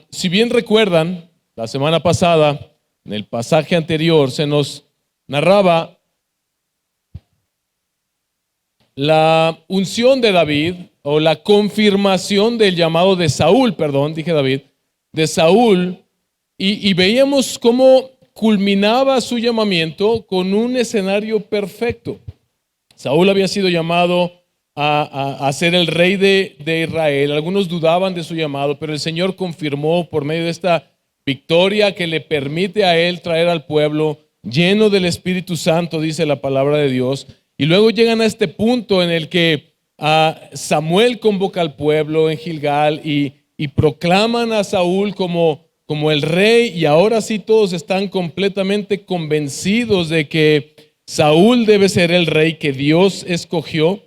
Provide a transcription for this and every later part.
Si bien recuerdan, la semana pasada, en el pasaje anterior, se nos narraba la unción de David, o la confirmación del llamado de Saúl, de Saúl, y veíamos cómo culminaba su llamamiento con un escenario perfecto. Saúl había sido llamado a ser el rey de Israel. Algunos dudaban de su llamado, pero el Señor confirmó por medio de esta victoria que le permite a él traer al pueblo lleno del Espíritu Santo, dice la palabra de Dios. Y luego llegan a este punto en el que Samuel convoca al pueblo en Gilgal y proclaman a Saúl como el rey, y ahora sí todos están completamente convencidos de que Saúl debe ser el rey que Dios escogió.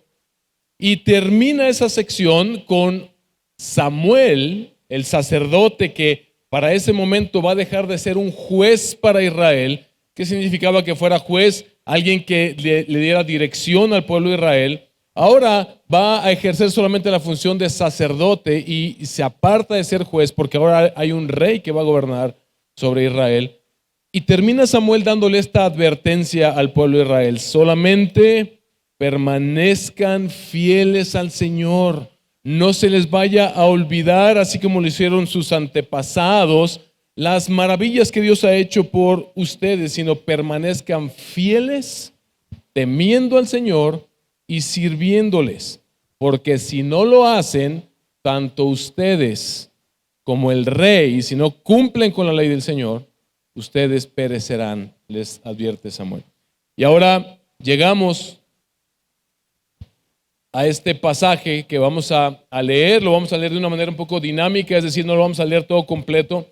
Y termina esa sección con Samuel, el sacerdote que para ese momento va a dejar de ser un juez para Israel. ¿Qué significaba que fuera juez? Alguien que le diera dirección al pueblo de Israel. Ahora va a ejercer solamente la función de sacerdote y se aparta de ser juez porque ahora hay un rey que va a gobernar sobre Israel. Y termina Samuel dándole esta advertencia al pueblo de Israel: solamente permanezcan fieles al Señor, no se les vaya a olvidar, así como lo hicieron sus antepasados, las maravillas que Dios ha hecho por ustedes, sino permanezcan fieles, temiendo al Señor y sirviéndoles, porque si no lo hacen, tanto ustedes como el rey, si no cumplen con la ley del Señor, ustedes perecerán, les advierte Samuel. Y ahora llegamos a este pasaje que vamos a leer. Lo vamos a leer de una manera un poco dinámica, es decir, no lo vamos a leer todo completo.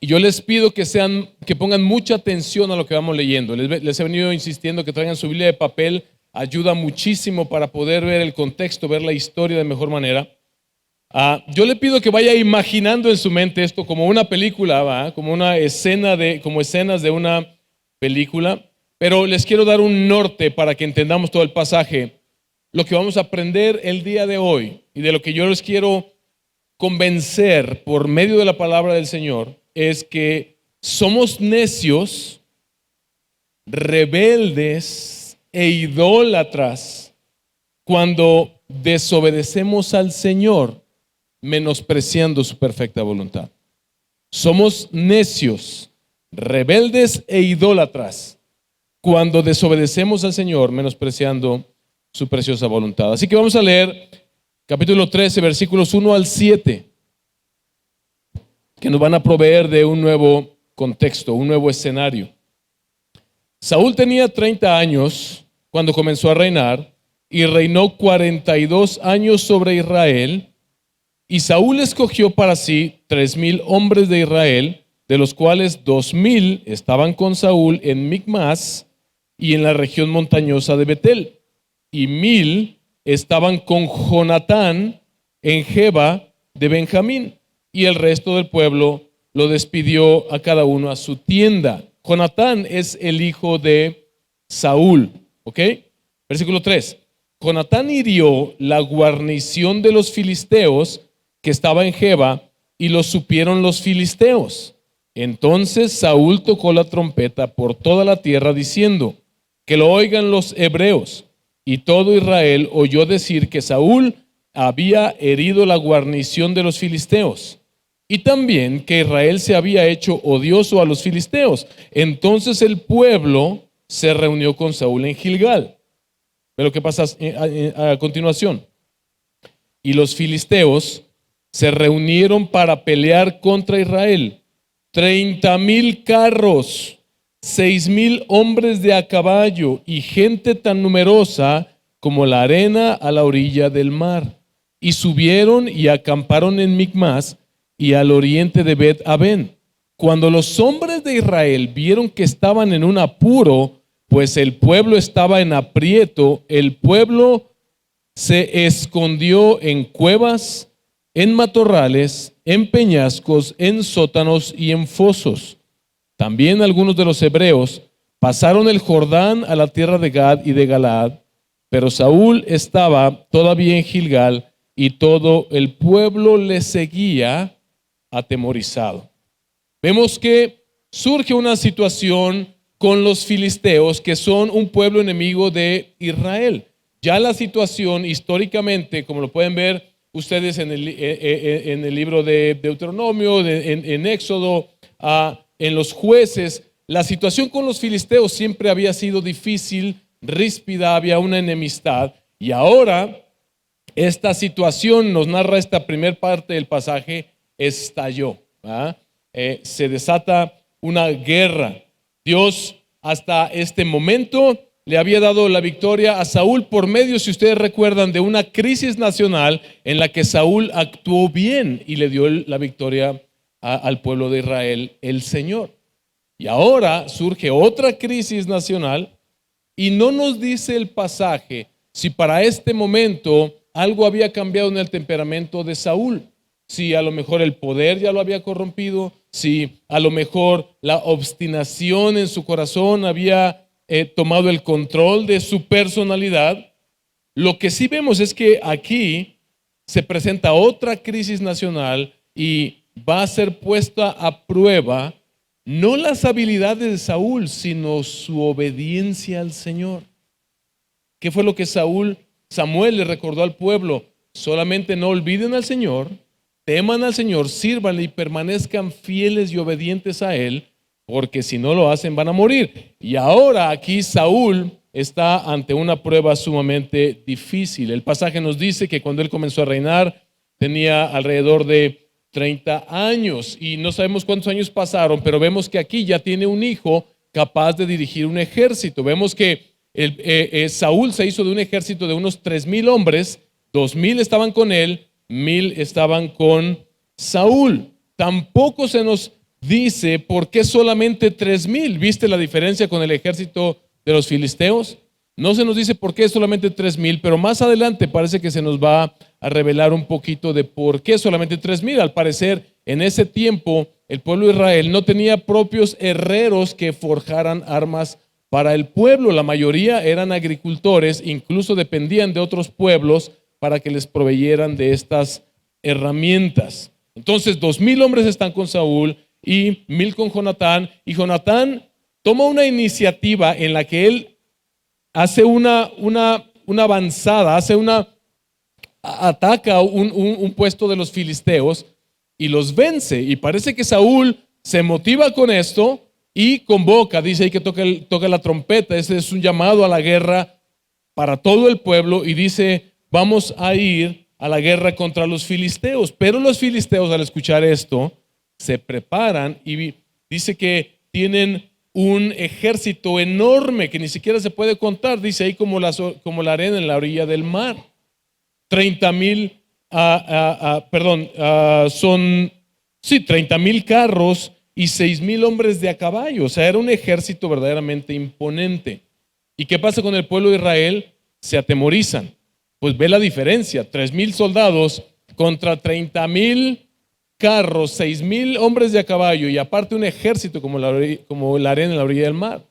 Y yo les pido que pongan mucha atención a lo que vamos leyendo. Les he venido insistiendo que traigan su Biblia de papel, ayuda muchísimo para poder ver el contexto, ver la historia de mejor manera. Yo le pido que vaya imaginando en su mente esto como una película, como una escena como escenas de una película, pero les quiero dar un norte para que entendamos todo el pasaje. Lo que vamos a aprender el día de hoy y de lo que yo les quiero convencer por medio de la palabra del Señor es que somos necios, rebeldes e idólatras cuando desobedecemos al Señor, menospreciando su perfecta voluntad. Somos necios, rebeldes e idólatras cuando desobedecemos al Señor, menospreciando su preciosa voluntad. Así que vamos a leer capítulo 13, versículos 1 al 7, que nos van a proveer de un nuevo contexto, un nuevo escenario. Saúl tenía 30 años cuando comenzó a reinar y reinó 42 años sobre Israel. Y Saúl escogió para sí 3,000 hombres de Israel, de los cuales 2,000 estaban con Saúl en Micmas y en la región montañosa de Betel, y 1,000 estaban con Jonatán en Geba de Benjamín, y el resto del pueblo lo despidió a cada uno a su tienda. Jonatán es el hijo de Saúl, ¿ok? Versículo 3. Jonatán hirió la guarnición de los filisteos que estaba en Geba, y lo supieron los filisteos. Entonces Saúl tocó la trompeta por toda la tierra diciendo: que lo oigan los hebreos. Y todo Israel oyó decir que Saúl había herido la guarnición de los filisteos, y también que Israel se había hecho odioso a los filisteos. Entonces el pueblo se reunió con Saúl en Gilgal. Ve lo que pasa a continuación. Y los filisteos se reunieron para pelear contra Israel. 30,000 carros, 6,000 hombres de a caballo y gente tan numerosa como la arena a la orilla del mar. Y subieron y acamparon en Micmas y al oriente de Bet-Aven. Cuando los hombres de Israel vieron que estaban en un apuro, pues el pueblo estaba en aprieto, el pueblo se escondió en cuevas, en matorrales, en peñascos, en sótanos y en fosos. También algunos de los hebreos pasaron el Jordán a la tierra de Gad y de Galaad, pero Saúl estaba todavía en Gilgal y todo el pueblo le seguía atemorizado. Vemos que surge una situación con los filisteos, que son un pueblo enemigo de Israel. Ya la situación históricamente, como lo pueden ver ustedes en el libro de Deuteronomio, en Éxodo, en los jueces, la situación con los filisteos siempre había sido difícil, ríspida, había una enemistad. Y ahora esta situación, nos narra esta primer parte del pasaje, estalló. Se desata una guerra. Dios hasta este momento le había dado la victoria a Saúl por medio, si ustedes recuerdan, de una crisis nacional en la que Saúl actuó bien y le dio la victoria al pueblo de Israel, el Señor. Y ahora surge otra crisis nacional y no nos dice el pasaje si para este momento algo había cambiado en el temperamento de Saúl, si a lo mejor el poder ya lo había corrompido, si a lo mejor la obstinación en su corazón había tomado el control de su personalidad. Lo que sí vemos es que aquí se presenta otra crisis nacional y va a ser puesta a prueba no las habilidades de Saúl, sino su obediencia al Señor. ¿Qué fue lo que Samuel le recordó al pueblo? Solamente no olviden al Señor, teman al Señor, sírvanle y permanezcan fieles y obedientes a Él, porque si no lo hacen van a morir. Y ahora aquí Saúl está ante una prueba sumamente difícil. El pasaje nos dice que cuando él comenzó a reinar tenía alrededor de 30 años y no sabemos cuántos años pasaron, pero vemos que aquí ya tiene un hijo capaz de dirigir un ejército. Vemos que Saúl se hizo de un ejército de unos 3,000 hombres, 2,000 estaban con él, 1,000 estaban con Saúl. Tampoco se nos dice por qué solamente 3,000. ¿Viste la diferencia con el ejército de los filisteos? No se nos dice por qué solamente 3,000, pero más adelante parece que se nos va a revelar un poquito de por qué solamente 3,000. Al parecer, en ese tiempo, el pueblo de Israel no tenía propios herreros que forjaran armas para el pueblo. La mayoría eran agricultores, incluso dependían de otros pueblos para que les proveyeran de estas herramientas. Entonces, 2,000 hombres están con Saúl y 1,000 con Jonatán, y Jonatán toma una iniciativa en la que él hace una avanzada, ataca un puesto de los filisteos y los vence. Y parece que Saúl se motiva con esto y convoca, dice ahí que toca la trompeta. Ese es un llamado a la guerra para todo el pueblo y dice, vamos a ir a la guerra contra los filisteos. Pero los filisteos, al escuchar esto, se preparan y dice que tienen un ejército enorme que ni siquiera se puede contar, dice ahí como la arena en la orilla del mar. 30,000, son 30,000 carros y 6,000 hombres de a caballo. O sea, era un ejército verdaderamente imponente. ¿Y qué pasa con el pueblo de Israel? Se atemorizan. Pues ve la diferencia, 3,000 soldados contra 30,000 carros, 6,000 hombres de a caballo y aparte un ejército como la arena en la orilla del mar.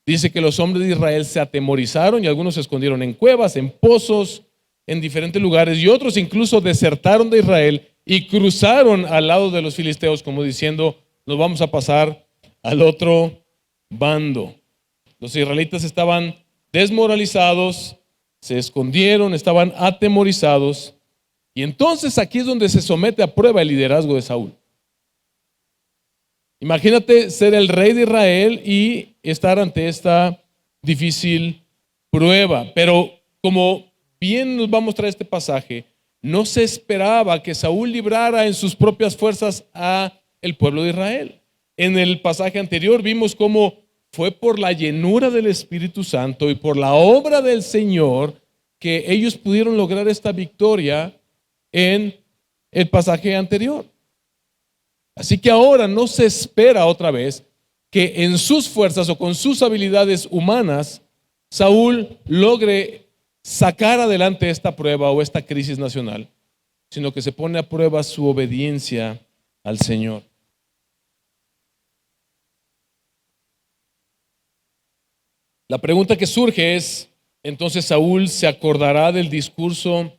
Dice que los hombres de Israel se atemorizaron y algunos se escondieron en cuevas, en pozos, en diferentes lugares, y otros incluso desertaron de Israel y cruzaron al lado de los filisteos como diciendo, nos vamos a pasar al otro bando. Los israelitas estaban desmoralizados, se escondieron, estaban atemorizados. Y entonces aquí es donde se somete a prueba el liderazgo de Saúl. Imagínate ser el rey de Israel y estar ante esta difícil prueba. Pero como bien nos va a mostrar este pasaje, no se esperaba que Saúl librara en sus propias fuerzas a el pueblo de Israel. En el pasaje anterior vimos cómo fue por la llenura del Espíritu Santo y por la obra del Señor que ellos pudieron lograr esta victoria en el pasaje anterior. Así que ahora no se espera otra vez que en sus fuerzas o con sus habilidades humanas Saúl logre sacar adelante esta prueba o esta crisis nacional, sino que se pone a prueba su obediencia al Señor. La pregunta que surge es, entonces Saúl se acordará del discurso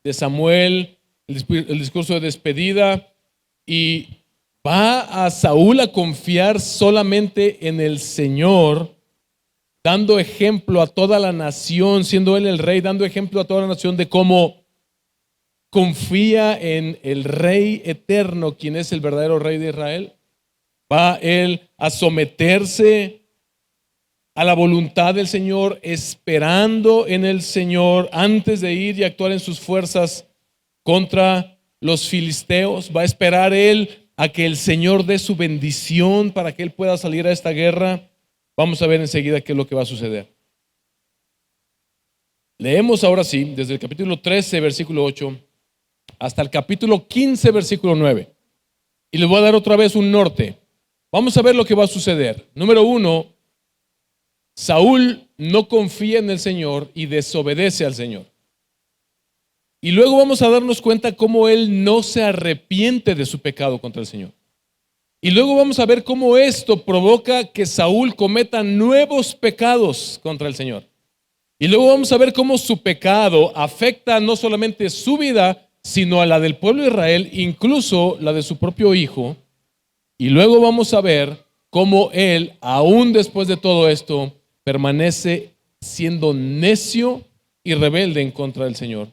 de Samuel, el discurso de despedida, y va a Saúl a confiar solamente en el Señor, dando ejemplo a toda la nación, siendo él el rey, dando ejemplo a toda la nación de cómo confía en el Rey eterno, quien es el verdadero Rey de Israel. Va él a someterse a la voluntad del Señor, esperando en el Señor antes de ir y actuar en sus fuerzas contra los filisteos. Va a esperar él a que el Señor dé su bendición para que él pueda salir a esta guerra. Vamos a ver enseguida qué es lo que va a suceder. Leemos ahora sí, desde el capítulo 13, versículo 8, hasta el capítulo 15, versículo 9. Y les voy a dar otra vez un norte. Vamos a ver lo que va a suceder. Número 1, Saúl no confía en el Señor y desobedece al Señor. Y luego vamos a darnos cuenta cómo él no se arrepiente de su pecado contra el Señor. Y luego vamos a ver cómo esto provoca que Saúl cometa nuevos pecados contra el Señor. Y luego vamos a ver cómo su pecado afecta no solamente su vida, sino a la del pueblo de Israel, incluso la de su propio hijo. Y luego vamos a ver cómo él, aún después de todo esto, permanece siendo necio y rebelde en contra del Señor.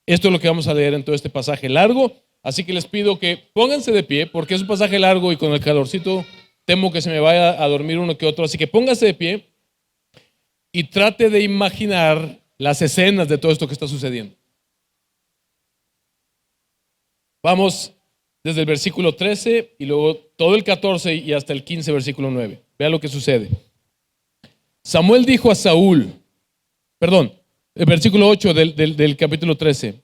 Esto es lo que vamos a leer en todo este pasaje largo, así que les pido que pónganse de pie, porque es un pasaje largo y con el calorcito temo que se me vaya a dormir uno que otro, así que pónganse de pie y trate de imaginar las escenas de todo esto que está sucediendo. Vamos desde el versículo 13 y luego todo el 14 y hasta el 15, versículo 9. Vea lo que sucede. Samuel dijo a Saúl, el versículo 8 del capítulo 13.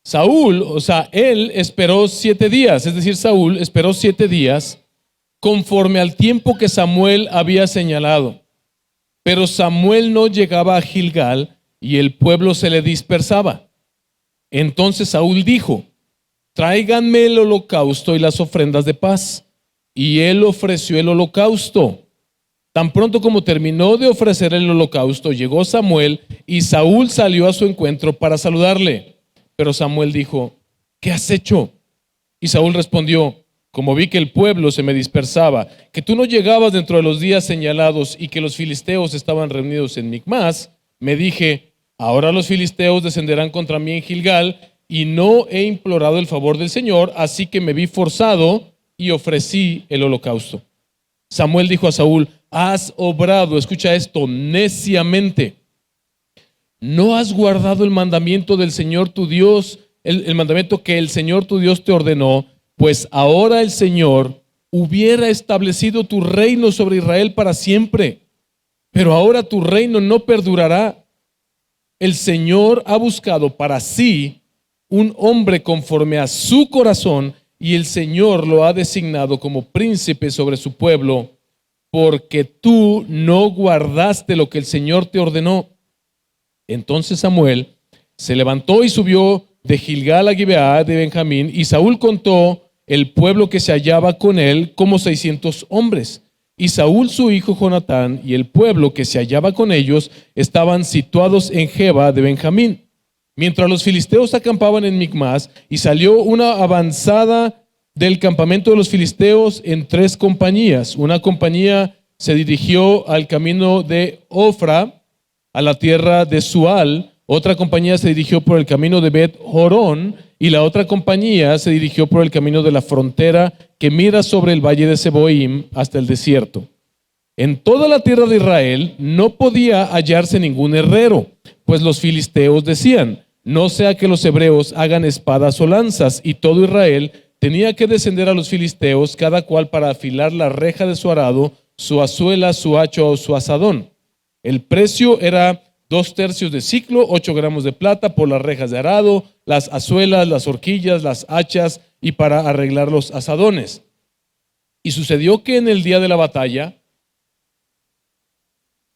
Saúl, él esperó 7 días, es decir, Saúl esperó 7 días conforme al tiempo que Samuel había señalado. Pero Samuel no llegaba a Gilgal y el pueblo se le dispersaba. Entonces Saúl dijo, tráiganme el holocausto y las ofrendas de paz. Y él ofreció el holocausto. Tan pronto como terminó de ofrecer el holocausto, llegó Samuel y Saúl salió a su encuentro para saludarle. Pero Samuel dijo, ¿qué has hecho? Y Saúl respondió, como vi que el pueblo se me dispersaba, que tú no llegabas dentro de los días señalados y que los filisteos estaban reunidos en Micmas, me dije, ahora los filisteos descenderán contra mí en Gilgal y no he implorado el favor del Señor, así que me vi forzado y ofrecí el holocausto. Samuel dijo a Saúl, has obrado, escucha esto, neciamente. No has guardado el mandamiento del Señor tu Dios, el mandamiento que el Señor tu Dios te ordenó, pues ahora el Señor hubiera establecido tu reino sobre Israel para siempre, pero ahora tu reino no perdurará. El Señor ha buscado para sí un hombre conforme a su corazón y el Señor lo ha designado como príncipe sobre su pueblo, porque tú no guardaste lo que el Señor te ordenó. Entonces Samuel se levantó y subió de Gilgal a Gibeá de Benjamín, y Saúl contó el pueblo que se hallaba con él como 600 hombres. Y Saúl su hijo Jonatán y el pueblo que se hallaba con ellos estaban situados en Geba de Benjamín. Mientras los filisteos acampaban en Micmas, y salió una avanzada del campamento de los filisteos en 3 compañías. Una compañía se dirigió al camino de Ofra, a la tierra de Sual. Otra compañía se dirigió por el camino de Bet Jorón, y la otra compañía se dirigió por el camino de la frontera que mira sobre el valle de Seboim hasta el desierto. En toda la tierra de Israel no podía hallarse ningún herrero, pues los filisteos decían, no sea que los hebreos hagan espadas o lanzas, y todo Israel tenía que descender a los filisteos, cada cual para afilar la reja de su arado, su azuela, su hacha o su azadón. El precio era 2/3 de siclo, 8 gramos de plata por las rejas de arado, las azuelas, las horquillas, las hachas y para arreglar los azadones. Y sucedió que en el día de la batalla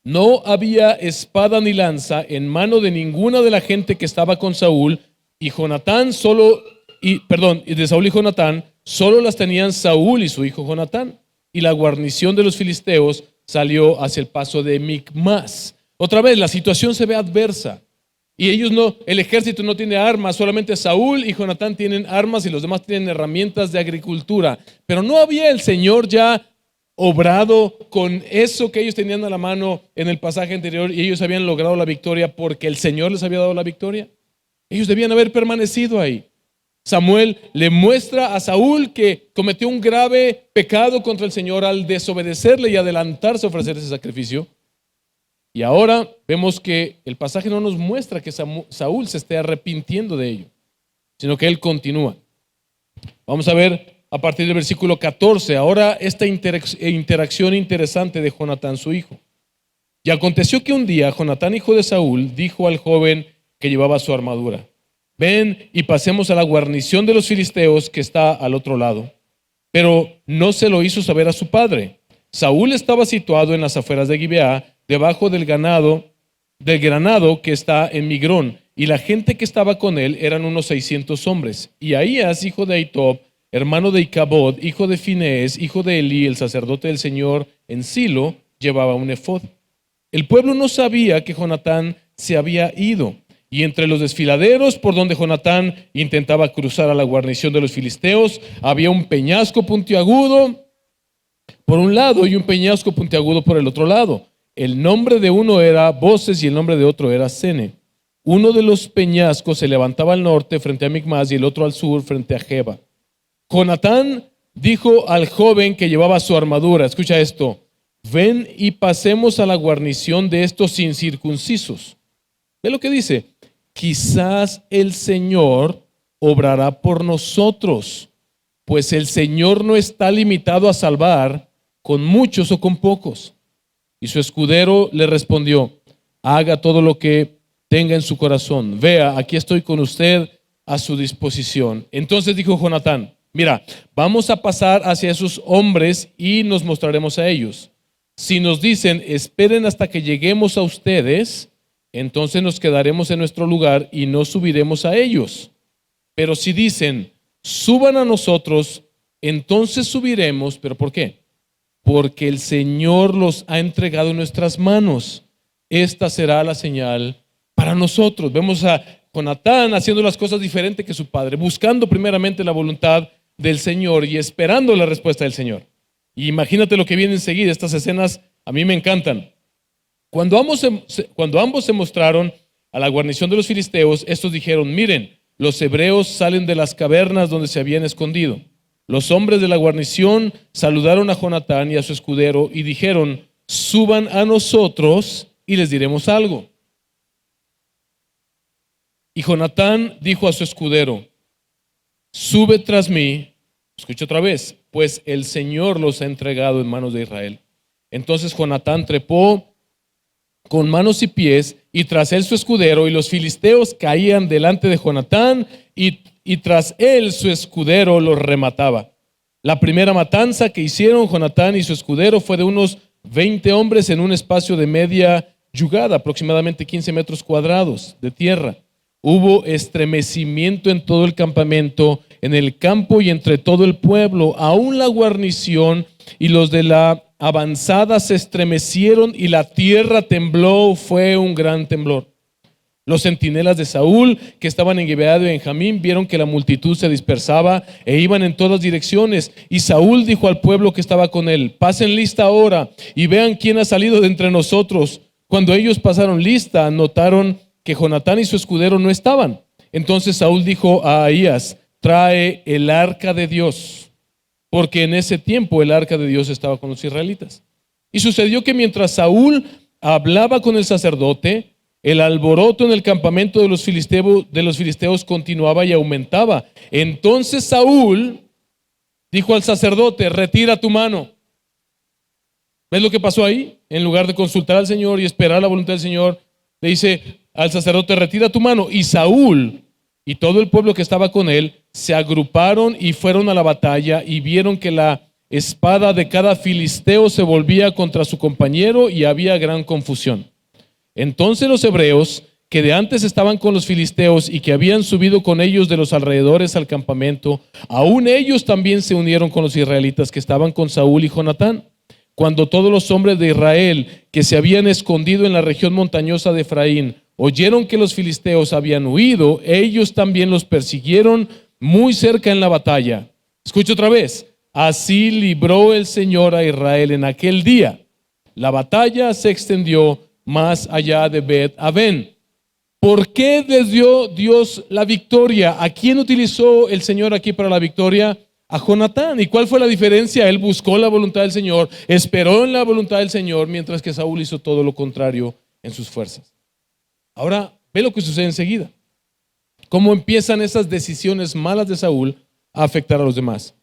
no había espada ni lanza en mano de ninguna de la gente que estaba con Saúl, y de Saúl y Jonatán, solo las tenían Saúl y su hijo Jonatán. Y la guarnición de los filisteos salió hacia el paso de Micmas. Otra vez, la situación se ve adversa. Y ellos no, el ejército no tiene armas, solamente Saúl y Jonatán tienen armas y los demás tienen herramientas de agricultura. Pero no había el Señor ya obrado con eso que ellos tenían a la mano en el pasaje anterior y ellos habían logrado la victoria porque el Señor les había dado la victoria. Ellos debían haber permanecido ahí. Samuel le muestra a Saúl que cometió un grave pecado contra el Señor al desobedecerle y adelantarse a ofrecer ese sacrificio. Y ahora vemos que el pasaje no nos muestra que Saúl se esté arrepintiendo de ello, sino que él continúa. Vamos a ver a partir del versículo 14, ahora esta interacción interesante de Jonatán, su hijo. Y aconteció que un día Jonatán, hijo de Saúl, dijo al joven que llevaba su armadura: ven y pasemos a la guarnición de los filisteos que está al otro lado. Pero no se lo hizo saber a su padre. Saúl estaba situado en las afueras de Gibeá, debajo del granado que está en Migrón, y la gente que estaba con él eran unos 600 hombres. Y Ahías, hijo de Ahitob, hermano de Icabod, hijo de Finehés, hijo de Elí, el sacerdote del Señor en Silo, llevaba un efod. El pueblo no sabía que Jonatán se había ido, y entre los desfiladeros por donde Jonatán intentaba cruzar a la guarnición de los filisteos, había un peñasco puntiagudo por un lado y un peñasco puntiagudo por el otro lado. El nombre de uno era Boses y el nombre de otro era Sene. Uno de los peñascos se levantaba al norte frente a Micmas y el otro al sur frente a Geba. Jonatán dijo al joven que llevaba su armadura, escucha esto: ven y pasemos a la guarnición de estos incircuncisos. Ve lo que dice: quizás el Señor obrará por nosotros, pues el Señor no está limitado a salvar con muchos o con pocos. Y su escudero le respondió: haga todo lo que tenga en su corazón. Vea, aquí estoy con usted a su disposición. Entonces dijo Jonatán: mira, vamos a pasar hacia esos hombres y nos mostraremos a ellos. Si nos dicen: esperen hasta que lleguemos a ustedes, entonces nos quedaremos en nuestro lugar y no subiremos a ellos. Pero si dicen: suban a nosotros, entonces subiremos. ¿Pero por qué? Porque el Señor los ha entregado en nuestras manos. Esta será la señal para nosotros. Vemos a Jonatán haciendo las cosas diferente que su padre, buscando primeramente la voluntad del Señor y esperando la respuesta del Señor. Y imagínate lo que viene enseguida. Estas escenas a mí me encantan. Cuando ambos se mostraron a la guarnición de los filisteos, estos dijeron: miren, los hebreos salen de las cavernas donde se habían escondido. Los hombres de la guarnición saludaron a Jonatán y a su escudero y dijeron: suban a nosotros y les diremos algo. Y Jonatán dijo a su escudero: sube tras mí. Escucha otra vez: pues el Señor los ha entregado en manos de Israel. Entonces Jonatán trepó con manos y pies, y tras él su escudero, y los filisteos caían delante de Jonatán, y tras él su escudero los remataba. La primera matanza que hicieron Jonatán y su escudero fue de unos 20 hombres en un espacio de media yugada, aproximadamente 15 metros cuadrados de tierra. Hubo estremecimiento en todo el campamento, en el campo y entre todo el pueblo. Aún la guarnición y los de la avanzada se estremecieron y la tierra tembló. Fue un gran temblor. Los centinelas de Saúl que estaban en Gibeá de Benjamín vieron que la multitud se dispersaba e iban en todas direcciones. Y Saúl dijo al pueblo que estaba con él: pasen lista ahora y vean quién ha salido de entre nosotros. Cuando ellos pasaron lista, notaron que Jonatán y su escudero no estaban. Entonces Saúl dijo a Ahías: trae el arca de Dios, porque en ese tiempo el arca de Dios estaba con los israelitas. Y sucedió que mientras Saúl hablaba con el sacerdote, el alboroto en el campamento de los filisteos continuaba y aumentaba. Entonces Saúl dijo al sacerdote: retira tu mano. ¿Ves lo que pasó ahí? En lugar de consultar al Señor y esperar la voluntad del Señor, le dice al sacerdote: retira tu mano. Y Saúl y todo el pueblo que estaba con él se agruparon y fueron a la batalla, y vieron que la espada de cada filisteo se volvía contra su compañero y había gran confusión. Entonces los hebreos que de antes estaban con los filisteos y que habían subido con ellos de los alrededores al campamento, aún ellos también se unieron con los israelitas que estaban con Saúl y Jonatán. Cuando todos los hombres de Israel que se habían escondido en la región montañosa de Efraín oyeron que los filisteos habían huido, ellos también los persiguieron muy cerca en la batalla. Escucha otra vez. Así libró el Señor a Israel en aquel día. La batalla se extendió más allá de Bet-Aven. ¿Por qué les dio Dios la victoria? ¿A quién utilizó el Señor aquí para la victoria? A Jonatán. ¿Y cuál fue la diferencia? Él buscó la voluntad del Señor, esperó en la voluntad del Señor, mientras que Saúl hizo todo lo contrario en sus fuerzas. Ahora, ve lo que sucede enseguida. Cómo empiezan esas decisiones malas de Saúl a afectar a los demás.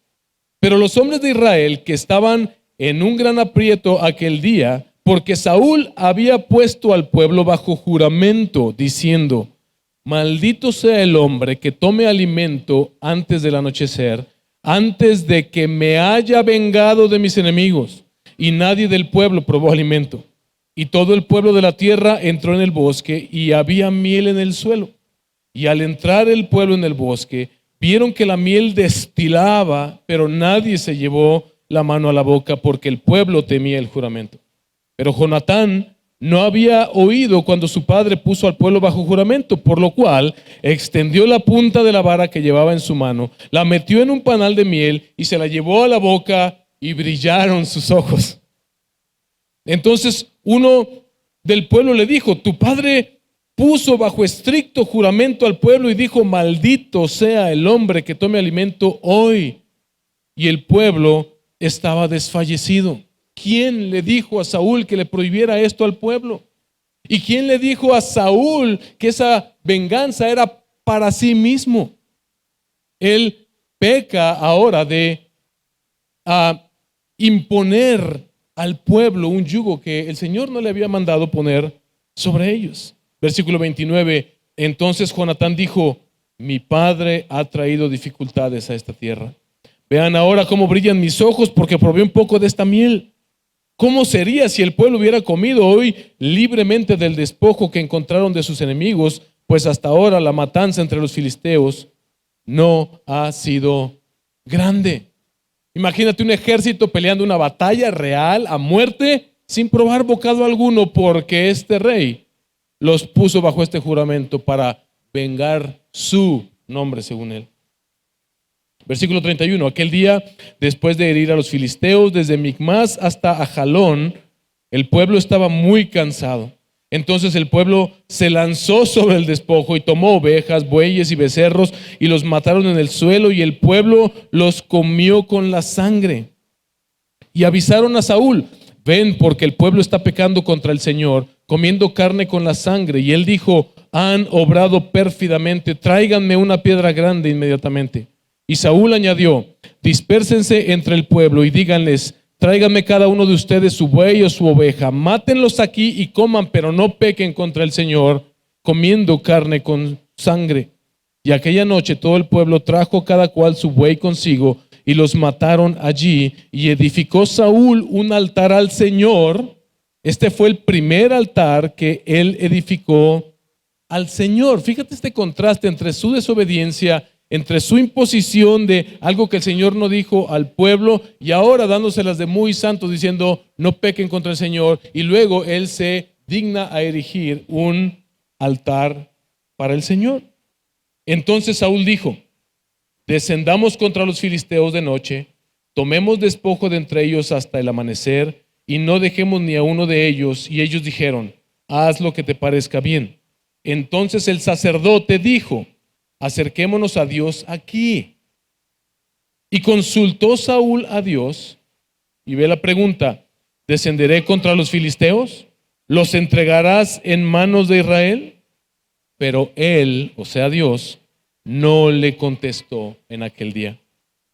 Pero los hombres de Israel, que estaban en un gran aprieto aquel día, porque Saúl había puesto al pueblo bajo juramento, diciendo: maldito sea el hombre que tome alimento antes del anochecer, antes de que me haya vengado de mis enemigos. Y nadie del pueblo probó alimento. Y todo el pueblo de la tierra entró en el bosque, y había miel en el suelo. Y al entrar el pueblo en el bosque, vieron que la miel destilaba, pero nadie se llevó la mano a la boca, porque el pueblo temía el juramento. Pero Jonatán no había oído cuando su padre puso al pueblo bajo juramento, por lo cual extendió la punta de la vara que llevaba en su mano, la metió en un panal de miel y se la llevó a la boca, y brillaron sus ojos. Entonces uno del pueblo le dijo: tu padre puso bajo estricto juramento al pueblo y dijo: maldito sea el hombre que tome alimento hoy. Y el pueblo estaba desfallecido. ¿Quién le dijo a Saúl que le prohibiera esto al pueblo? ¿Y quién le dijo a Saúl que esa venganza era para sí mismo? Él peca ahora de imponer al pueblo un yugo que el Señor no le había mandado poner sobre ellos. Versículo 29. Entonces Jonatán dijo: mi padre ha traído dificultades a esta tierra. Vean ahora cómo brillan mis ojos, porque probé un poco de esta miel. ¿Cómo sería si el pueblo hubiera comido hoy libremente del despojo que encontraron de sus enemigos? Pues hasta ahora la matanza entre los filisteos no ha sido grande. Imagínate un ejército peleando una batalla real a muerte sin probar bocado alguno, porque este rey los puso bajo este juramento para vengar su nombre, según él. Versículo 31. Aquel día, después de herir a los filisteos desde Micmas hasta Ajalón, el pueblo estaba muy cansado. Entonces el pueblo se lanzó sobre el despojo y tomó ovejas, bueyes y becerros y los mataron en el suelo, y el pueblo los comió con la sangre. Y avisaron a Saúl: ven, porque el pueblo está pecando contra el Señor, comiendo carne con la sangre. Y él dijo: han obrado pérfidamente, tráiganme una piedra grande inmediatamente. Y Saúl añadió: dispérsense entre el pueblo y díganles: tráiganme cada uno de ustedes su buey o su oveja, mátenlos aquí y coman, pero no pequen contra el Señor, comiendo carne con sangre. Y aquella noche todo el pueblo trajo cada cual su buey consigo, y los mataron allí. Y edificó Saúl un altar al Señor. Este fue el primer altar que él edificó al Señor. Fíjate este contraste entre su desobediencia, entre su imposición de algo que el Señor no dijo al pueblo, y ahora dándoselas de muy santo, diciendo: no pequen contra el Señor. Y luego él se digna a erigir un altar para el Señor. Entonces Saúl dijo: descendamos contra los filisteos de noche, tomemos despojo de entre ellos hasta el amanecer, y no dejemos ni a uno de ellos. Y ellos dijeron: haz lo que te parezca bien. Entonces el sacerdote dijo: acerquémonos a Dios aquí. Y consultó Saúl a Dios, y ve la pregunta: ¿descenderé contra los filisteos? ¿Los entregarás en manos de Israel? Pero él, o sea Dios, no le contestó en aquel día.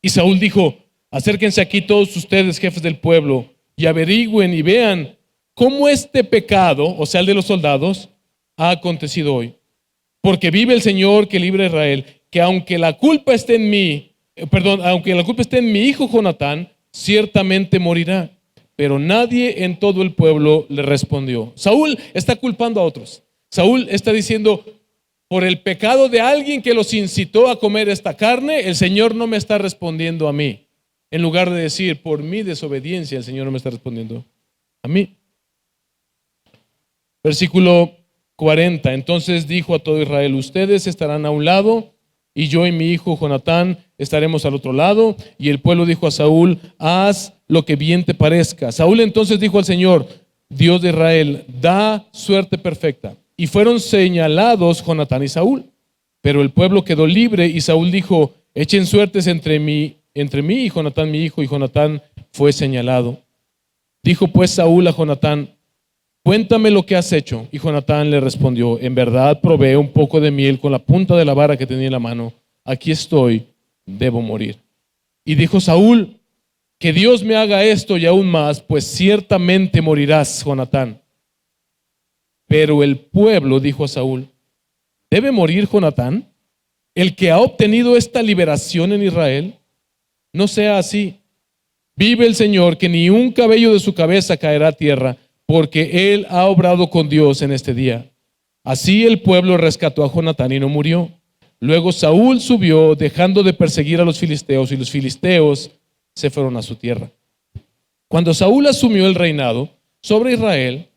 Y Saúl dijo: acérquense aquí todos ustedes, jefes del pueblo, y averigüen y vean cómo este pecado, o sea el de los soldados, ha acontecido hoy. Porque vive el Señor que libra a Israel, que aunque la culpa esté en mí, aunque la culpa esté en mi hijo Jonatán, ciertamente morirá. Pero nadie en todo el pueblo le respondió. Saúl está culpando a otros. Saúl está diciendo: por el pecado de alguien que los incitó a comer esta carne, el Señor no me está respondiendo a mí. En lugar de decir: por mi desobediencia, el Señor no me está respondiendo a mí. Versículo 40. Entonces dijo a todo Israel: ustedes estarán a un lado y yo y mi hijo Jonatán estaremos al otro lado. Y el pueblo dijo a Saúl: haz lo que bien te parezca. Saúl entonces dijo al Señor, Dios de Israel: da suerte perfecta. Y fueron señalados Jonatán y Saúl. Pero el pueblo quedó libre y Saúl dijo: echen suertes entre mí y Jonatán mi hijo. Y Jonatán fue señalado. Dijo pues Saúl a Jonatán: cuéntame lo que has hecho. Y Jonatán le respondió: en verdad probé un poco de miel con la punta de la vara que tenía en la mano. Aquí estoy, debo morir. Y dijo Saúl: que Dios me haga esto y aún más, pues ciertamente morirás, Jonatán. Pero el pueblo dijo a Saúl: ¿debe morir Jonatán, el que ha obtenido esta liberación en Israel? No sea así. Vive el Señor, que ni un cabello de su cabeza caerá a tierra, porque él ha obrado con Dios en este día. Así el pueblo rescató a Jonatán y no murió. Luego Saúl subió, dejando de perseguir a los filisteos, y los filisteos se fueron a su tierra. Cuando Saúl asumió el reinado sobre Israel,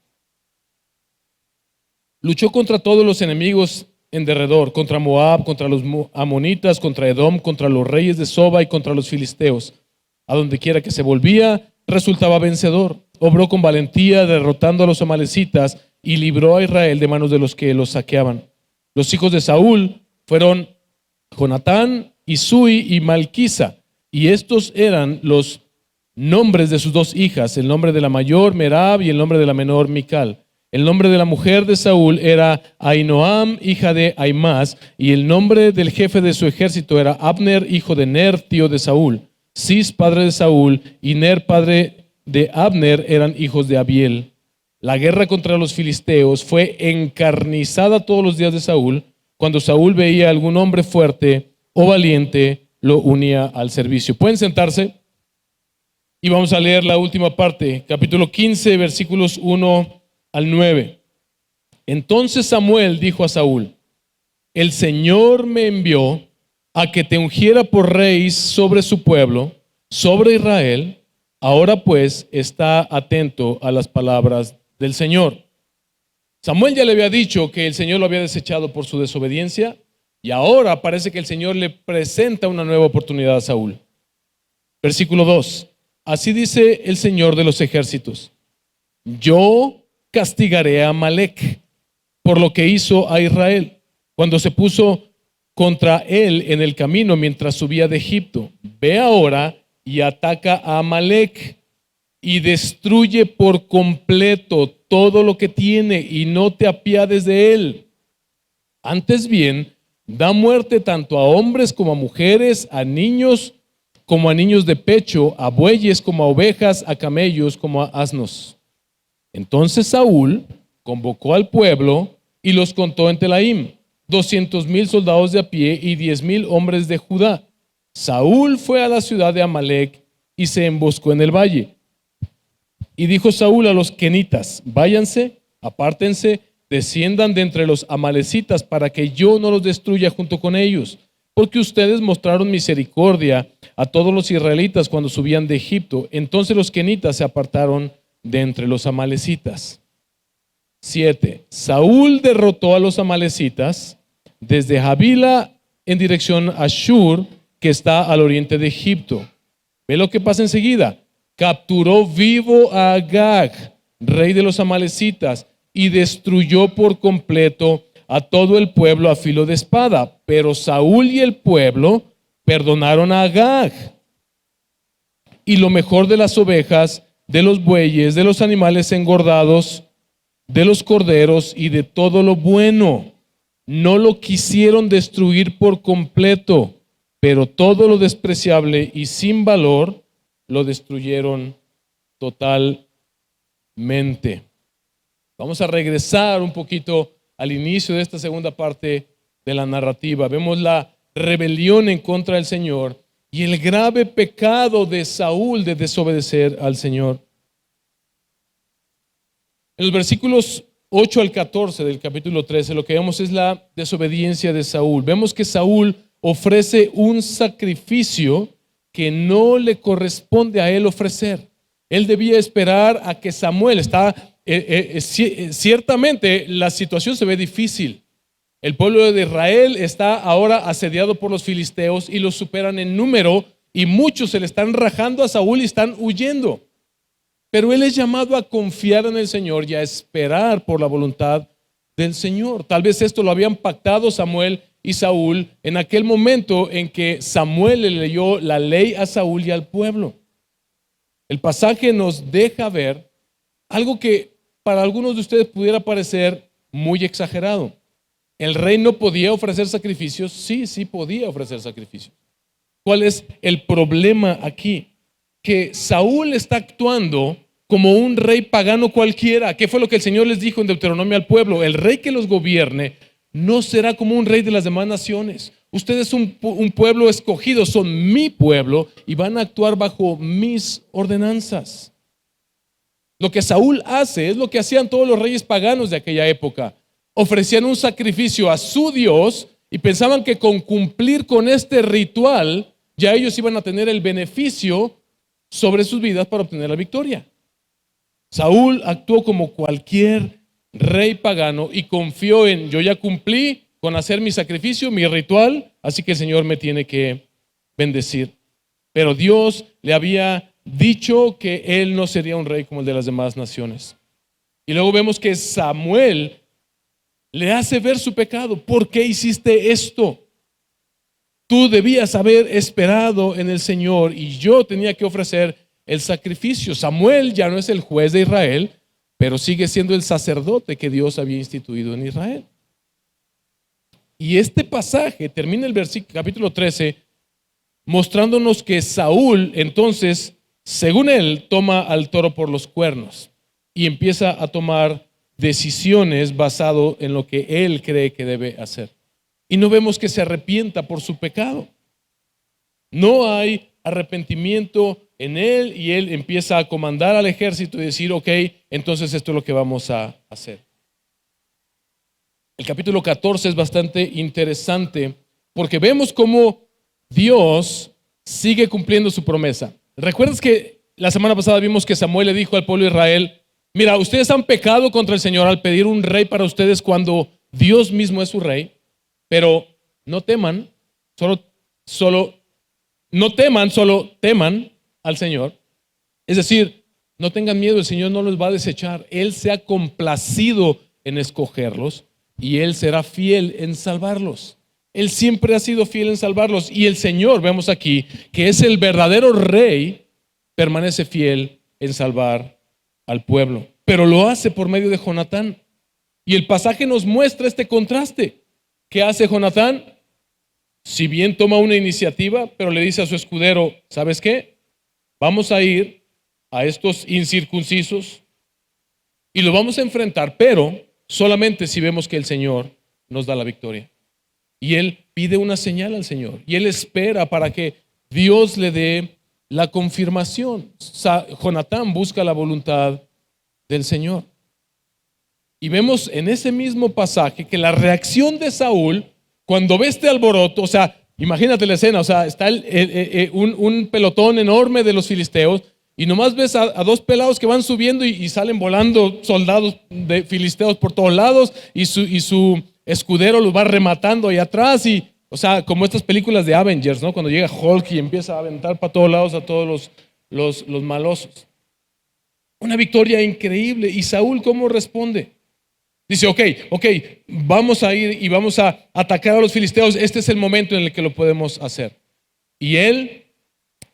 luchó contra todos los enemigos en derredor, contra Moab, contra los amonitas, contra Edom, contra los reyes de Soba y contra los filisteos. A donde quiera que se volvía, resultaba vencedor. Obró con valentía, derrotando a los amalecitas, y libró a Israel de manos de los que los saqueaban. Los hijos de Saúl fueron Jonatán, Isui y Malquisa, y estos eran los nombres de sus dos hijas, el nombre de la mayor Merab y el nombre de la menor Mical. El nombre de la mujer de Saúl era Ahinoam, hija de Aimás, y el nombre del jefe de su ejército era Abner, hijo de Ner, tío de Saúl. Cis, padre de Saúl, y Ner, padre de Abner, eran hijos de Abiel. La guerra contra los filisteos fue encarnizada todos los días de Saúl. Cuando Saúl veía a algún hombre fuerte o valiente, lo unía al servicio. Pueden sentarse y vamos a leer la última parte, capítulo 15, versículos 1 al 9. Entonces Samuel dijo a Saúl: el Señor me envió a que te ungiera por rey sobre su pueblo, sobre Israel. Ahora pues está atento a las palabras del Señor. Samuel ya le había dicho que el Señor lo había desechado por su desobediencia, y ahora parece que el Señor le presenta una nueva oportunidad a Saúl. Versículo 2. Así dice el Señor de los ejércitos: yo castigaré a Amalec por lo que hizo a Israel cuando se puso contra él en el camino mientras subía de Egipto. Ve ahora y ataca a Amalec y destruye por completo todo lo que tiene y no te apiades de él. Antes bien, da muerte tanto a hombres como a mujeres, a niños como a niños de pecho, a bueyes como a ovejas, a camellos como a asnos. Entonces Saúl convocó al pueblo y los contó en Telaim, 200,000 soldados de a pie y 10,000 hombres de Judá. Saúl fue a la ciudad de Amalec y se emboscó en el valle. Y dijo Saúl a los kenitas: váyanse, apártense, desciendan de entre los amalecitas para que yo no los destruya junto con ellos, porque ustedes mostraron misericordia a todos los israelitas cuando subían de Egipto. Entonces los kenitas se apartaron de entre los amalecitas. 7. Saúl derrotó a los amalecitas desde Havila en dirección a Shur, que está al oriente de Egipto. Ve lo que pasa enseguida. Capturó vivo a Agag, rey de los amalecitas, y destruyó por completo a todo el pueblo a filo de espada. Pero Saúl y el pueblo perdonaron a Agag. Y lo mejor de las ovejas, de los bueyes, de los animales engordados, de los corderos y de todo lo bueno. No lo quisieron destruir por completo, pero todo lo despreciable y sin valor lo destruyeron totalmente. Vamos a regresar un poquito al inicio de esta segunda parte de la narrativa. Vemos la rebelión en contra del Señor y el grave pecado de Saúl de desobedecer al Señor. En los versículos 8 al 14 del capítulo 13, lo que vemos es la desobediencia de Saúl. Vemos que Saúl ofrece un sacrificio que no le corresponde a él ofrecer. Él debía esperar a que Samuel, está ciertamente la situación se ve difícil. El pueblo de Israel está ahora asediado por los filisteos y los superan en número, y muchos se le están rajando a Saúl y están huyendo. Pero él es llamado a confiar en el Señor y a esperar por la voluntad del Señor. Tal vez esto lo habían pactado Samuel y Saúl en aquel momento en que Samuel le leyó la ley a Saúl y al pueblo. El pasaje nos deja ver algo que para algunos de ustedes pudiera parecer muy exagerado. ¿El rey no podía ofrecer sacrificios? Sí, sí podía ofrecer sacrificios. ¿Cuál es el problema aquí? Que Saúl está actuando como un rey pagano cualquiera. ¿Qué fue lo que el Señor les dijo en Deuteronomio al pueblo? El rey que los gobierne no será como un rey de las demás naciones. Ustedes son un pueblo escogido, son mi pueblo y van a actuar bajo mis ordenanzas. Lo que Saúl hace es lo que hacían todos los reyes paganos de aquella época. Ofrecían un sacrificio a su Dios y pensaban que con cumplir con este ritual ya ellos iban a tener el beneficio sobre sus vidas para obtener la victoria. Saúl actuó como cualquier rey pagano y confió en: yo ya cumplí con hacer mi sacrificio, mi ritual, así que el Señor me tiene que bendecir. Pero Dios le había dicho que él no sería un rey como el de las demás naciones. Y luego vemos que Samuel le hace ver su pecado. ¿Por qué hiciste esto? Tú debías haber esperado en el Señor y yo tenía que ofrecer el sacrificio. Samuel ya no es el juez de Israel, pero sigue siendo el sacerdote que Dios había instituido en Israel. Y este pasaje termina el versículo capítulo 13 mostrándonos que Saúl entonces, según él, toma al toro por los cuernos y empieza a tomar decisiones basado en lo que él cree que debe hacer. Y no vemos que se arrepienta por su pecado. No hay arrepentimiento en él y él empieza a comandar al ejército y decir: ok, entonces esto es lo que vamos a hacer. El capítulo 14 es bastante interesante porque vemos cómo Dios sigue cumpliendo su promesa. ¿Recuerdas que la semana pasada vimos que Samuel le dijo al pueblo de Israel: mira, ustedes han pecado contra el Señor al pedir un rey para ustedes cuando Dios mismo es su rey, pero no teman, solo teman al Señor. Es decir, no tengan miedo, el Señor no los va a desechar. Él se ha complacido en escogerlos y Él será fiel en salvarlos. Él siempre ha sido fiel en salvarlos. Y el Señor, vemos aquí, que es el verdadero rey, permanece fiel en salvar al pueblo. Pero lo hace por medio de Jonatán. Y el pasaje nos muestra este contraste. ¿Qué hace Jonatán? Si bien toma una iniciativa, pero le dice a su escudero: ¿sabes qué? Vamos a ir a estos incircuncisos y lo vamos a enfrentar, pero solamente si vemos que el Señor nos da la victoria. Y él pide una señal al Señor y él espera para que Dios le dé la confirmación. Jonatán busca la voluntad del Señor. Y vemos en ese mismo pasaje que la reacción de Saúl cuando ve este alboroto, o sea, imagínate la escena, o sea, está un pelotón enorme de los filisteos y nomás ves a dos pelados que van subiendo y salen volando soldados de filisteos por todos lados y su escudero los va rematando ahí atrás y, o sea, como estas películas de Avengers, ¿no? Cuando llega Hulk y empieza a aventar para todos lados a todos los malosos. Una victoria increíble. ¿Y Saúl cómo responde? Dice: ok, vamos a ir y vamos a atacar a los filisteos. Este es el momento en el que lo podemos hacer. Y él,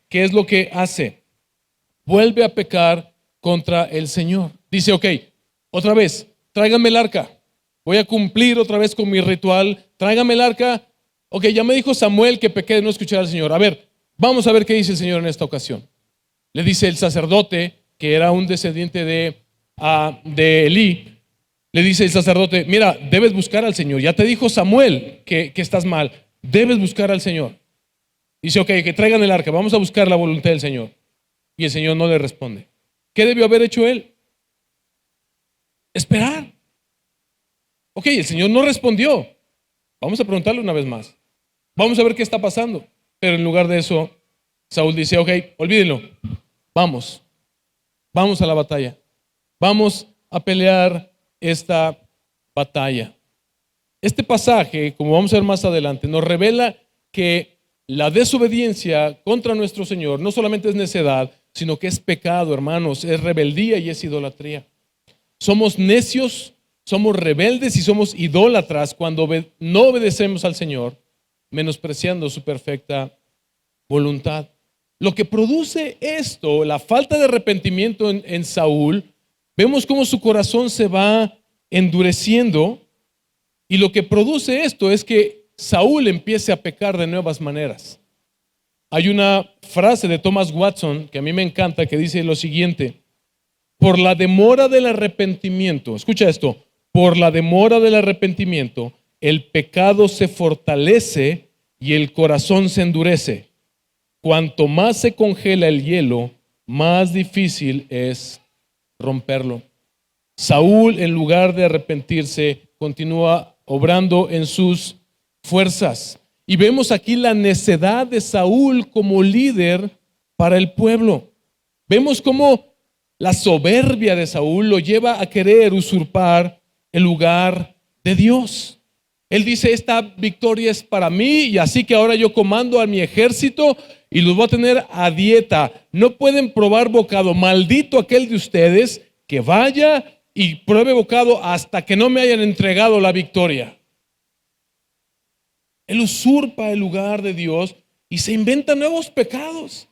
¿qué es lo que hace? Vuelve a pecar contra el Señor. Dice: ok, otra vez, tráiganme el arca. Voy a cumplir otra vez con mi ritual. Tráiganme el arca. Ok, ya me dijo Samuel que pequé de no escuchar al Señor. A ver, vamos a ver qué dice el Señor en esta ocasión. Le dice el sacerdote, que era un descendiente de Elí. Le dice el sacerdote: mira, debes buscar al Señor. Ya te dijo Samuel que estás mal. Debes buscar al Señor. Dice: ok, que traigan el arca. Vamos a buscar la voluntad del Señor. Y el Señor no le responde. ¿Qué debió haber hecho él? Esperar. Ok, el Señor no respondió. Vamos a preguntarle una vez más. Vamos a ver qué está pasando. Pero en lugar de eso, Saúl dice: ok, olvídenlo. Vamos a la batalla. Vamos a pelear esta batalla. Este pasaje, como vamos a ver más adelante, nos revela que la desobediencia contra nuestro Señor no solamente es necedad, sino que es pecado, hermanos, es rebeldía y es idolatría. Somos necios, somos rebeldes y somos idólatras cuando no obedecemos al Señor, menospreciando su perfecta voluntad. Lo que produce esto, la falta de arrepentimiento en Saúl, vemos cómo su corazón se va endureciendo, y lo que produce esto es que Saúl empiece a pecar de nuevas maneras. Hay una frase de Thomas Watson que a mí me encanta, que dice lo siguiente: por la demora del arrepentimiento, escucha esto, por la demora del arrepentimiento, el pecado se fortalece y el corazón se endurece. Cuanto más se congela el hielo, más difícil es romperlo. Saúl, en lugar de arrepentirse, continúa obrando en sus fuerzas. Y vemos aquí la necedad de Saúl como líder para el pueblo. Vemos cómo la soberbia de Saúl lo lleva a querer usurpar el lugar de Dios. Él dice: esta victoria es para mí, y así que ahora yo comando a mi ejército y los voy a tener a dieta. No pueden probar bocado. Maldito aquel de ustedes que vaya y pruebe bocado hasta que no me hayan entregado la victoria. Él usurpa el lugar de Dios y se inventa nuevos pecados.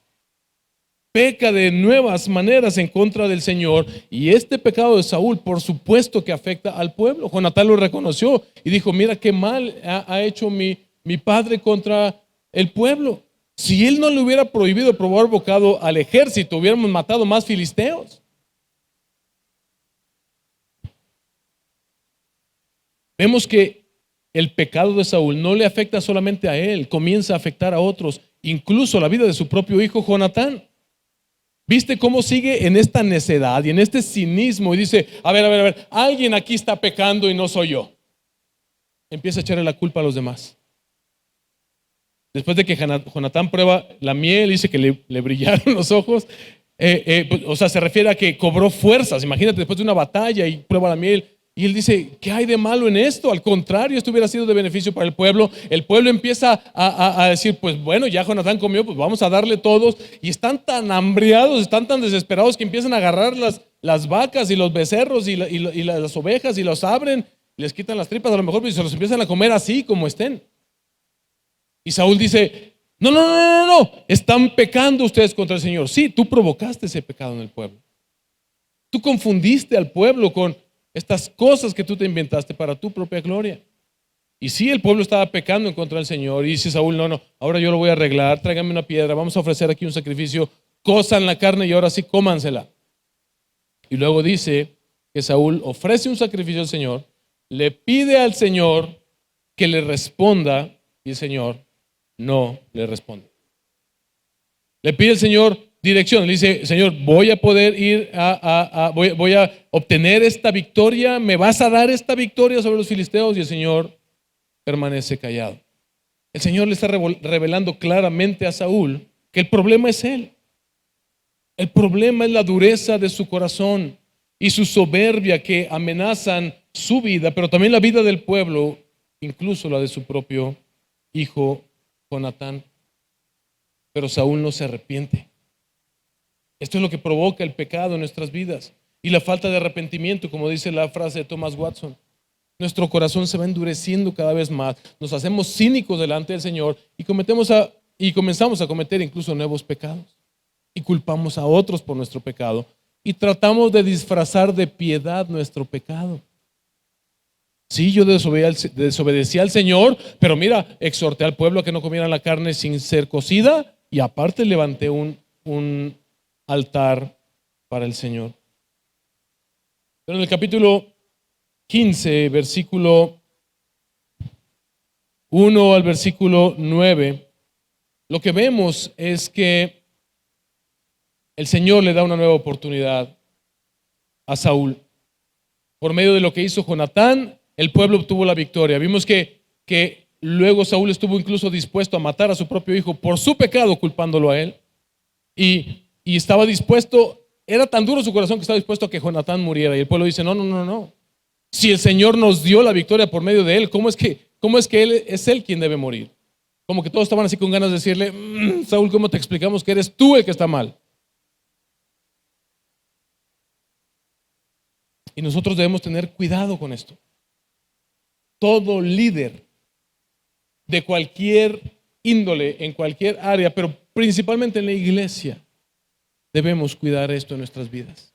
Peca de nuevas maneras en contra del Señor, y este pecado de Saúl, por supuesto que afecta al pueblo. Jonatán lo reconoció y dijo: mira qué mal ha hecho mi padre contra el pueblo. Si él no le hubiera prohibido probar bocado al ejército, hubiéramos matado más filisteos. Vemos que el pecado de Saúl no le afecta solamente a él, comienza a afectar a otros, incluso la vida de su propio hijo Jonatán. ¿Viste cómo sigue en esta necedad y en este cinismo? Y dice: a ver, alguien aquí está pecando y no soy yo. Empieza a echarle la culpa a los demás. Después de que Jonatán prueba la miel, dice que le brillaron los ojos. O sea, se refiere a que cobró fuerzas. Imagínate, después de una batalla y prueba la miel. Y él dice: ¿qué hay de malo en esto? Al contrario, esto hubiera sido de beneficio para el pueblo. El pueblo empieza a decir: pues bueno, ya Jonatán comió, pues vamos a darle todos. Y están tan hambriados, están tan desesperados que empiezan a agarrar las vacas y los becerros y las ovejas y los abren, les quitan las tripas a lo mejor, y se los empiezan a comer así como estén. Y Saúl dice: no, están pecando ustedes contra el Señor. Sí, tú provocaste ese pecado en el pueblo. Tú confundiste al pueblo con estas cosas que tú te inventaste para tu propia gloria. Y sí, el pueblo estaba pecando en contra del Señor. Y dice Saúl: no, ahora yo lo voy a arreglar, tráigame una piedra, vamos a ofrecer aquí un sacrificio, cozan la carne y ahora sí cómansela. Y luego dice que Saúl ofrece un sacrificio al Señor, le pide al Señor que le responda, y el Señor no le responde. Le pide al Señor dirección, le dice: Señor, voy a poder ir voy a obtener esta victoria, me vas a dar esta victoria sobre los filisteos. Y el Señor permanece callado. El Señor le está revelando claramente a Saúl que el problema es él. El problema es la dureza de su corazón y su soberbia, que amenazan su vida, pero también la vida del pueblo, incluso la de su propio hijo Jonatán. Pero Saúl no se arrepiente. Esto es lo que provoca el pecado en nuestras vidas y la falta de arrepentimiento, como dice la frase de Thomas Watson. Nuestro corazón se va endureciendo cada vez más, nos hacemos cínicos delante del Señor y comenzamos a cometer incluso nuevos pecados, y culpamos a otros por nuestro pecado y tratamos de disfrazar de piedad nuestro pecado. Sí, yo desobedecí al Señor, pero mira, exhorté al pueblo a que no comieran la carne sin ser cocida, y aparte levanté un altar para el Señor. Pero en el capítulo 15, versículo 1 al versículo 9, lo que vemos es que el Señor le da una nueva oportunidad a Saúl. Por medio de lo que hizo Jonatán, el pueblo obtuvo la victoria. Vimos que luego Saúl estuvo incluso dispuesto a matar a su propio hijo por su pecado, culpándolo a él. Y estaba dispuesto era tan duro su corazón que estaba dispuesto a que Jonatán muriera. Y el pueblo dice, no, no, no, no. Si el Señor nos dio la victoria por medio de él, ¿cómo es que él es él quien debe morir? Como que todos estaban así con ganas de decirle, Saúl, ¿cómo te explicamos que eres tú el que está mal? Y nosotros debemos tener cuidado con esto. Todo líder de cualquier índole, en cualquier área, pero principalmente en la iglesia, debemos cuidar esto en nuestras vidas.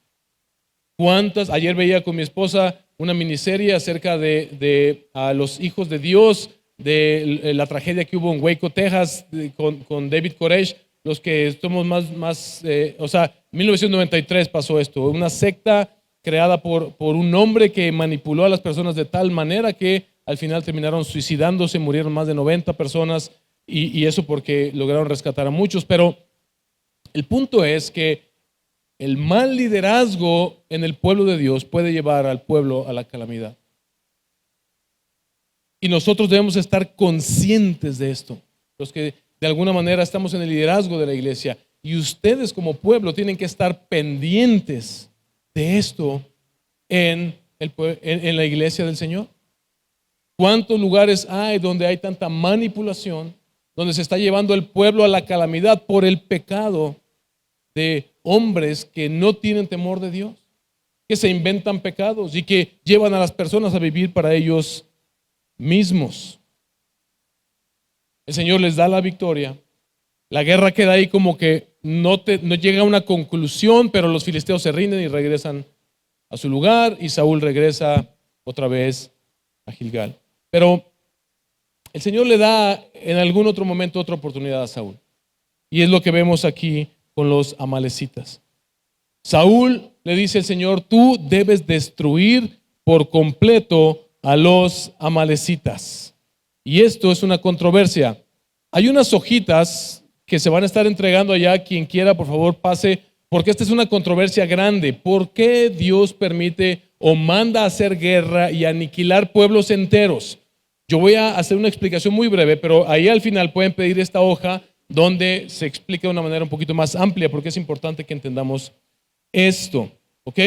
Ayer veía con mi esposa una miniserie acerca de los hijos de Dios, de la tragedia que hubo en Waco, Texas, con David Koresh. Los que somos más 1993 pasó esto, una secta creada por un hombre que manipuló a las personas de tal manera que al final terminaron suicidándose, murieron más de 90 personas y eso porque lograron rescatar a muchos. Pero el punto es que el mal liderazgo en el pueblo de Dios puede llevar al pueblo a la calamidad. Y nosotros debemos estar conscientes de esto, los que de alguna manera estamos en el liderazgo de la iglesia. Y ustedes como pueblo tienen que estar pendientes de esto en la iglesia del Señor. ¿Cuántos lugares hay donde hay tanta manipulación, donde se está llevando el pueblo a la calamidad por el pecado de hombres que no tienen temor de Dios, que se inventan pecados y que llevan a las personas a vivir para ellos mismos? El Señor les da la victoria. La guerra queda ahí como que no llega a una conclusión, pero los filisteos se rinden y regresan a su lugar y Saúl regresa otra vez a Gilgal. Pero el Señor le da en algún otro momento otra oportunidad a Saúl. Y es lo que vemos aquí con los amalecitas. Saúl le dice al Señor, tú debes destruir por completo a los amalecitas. Y esto es una controversia. Hay unas hojitas que se van a estar entregando allá. Quien quiera, por favor, pase, porque esta es una controversia grande. ¿Por qué Dios permite o manda hacer guerra y aniquilar pueblos enteros? Yo voy a hacer una explicación muy breve, pero ahí al final pueden pedir esta hoja donde se explica de una manera un poquito más amplia, porque es importante que entendamos esto, ¿ok?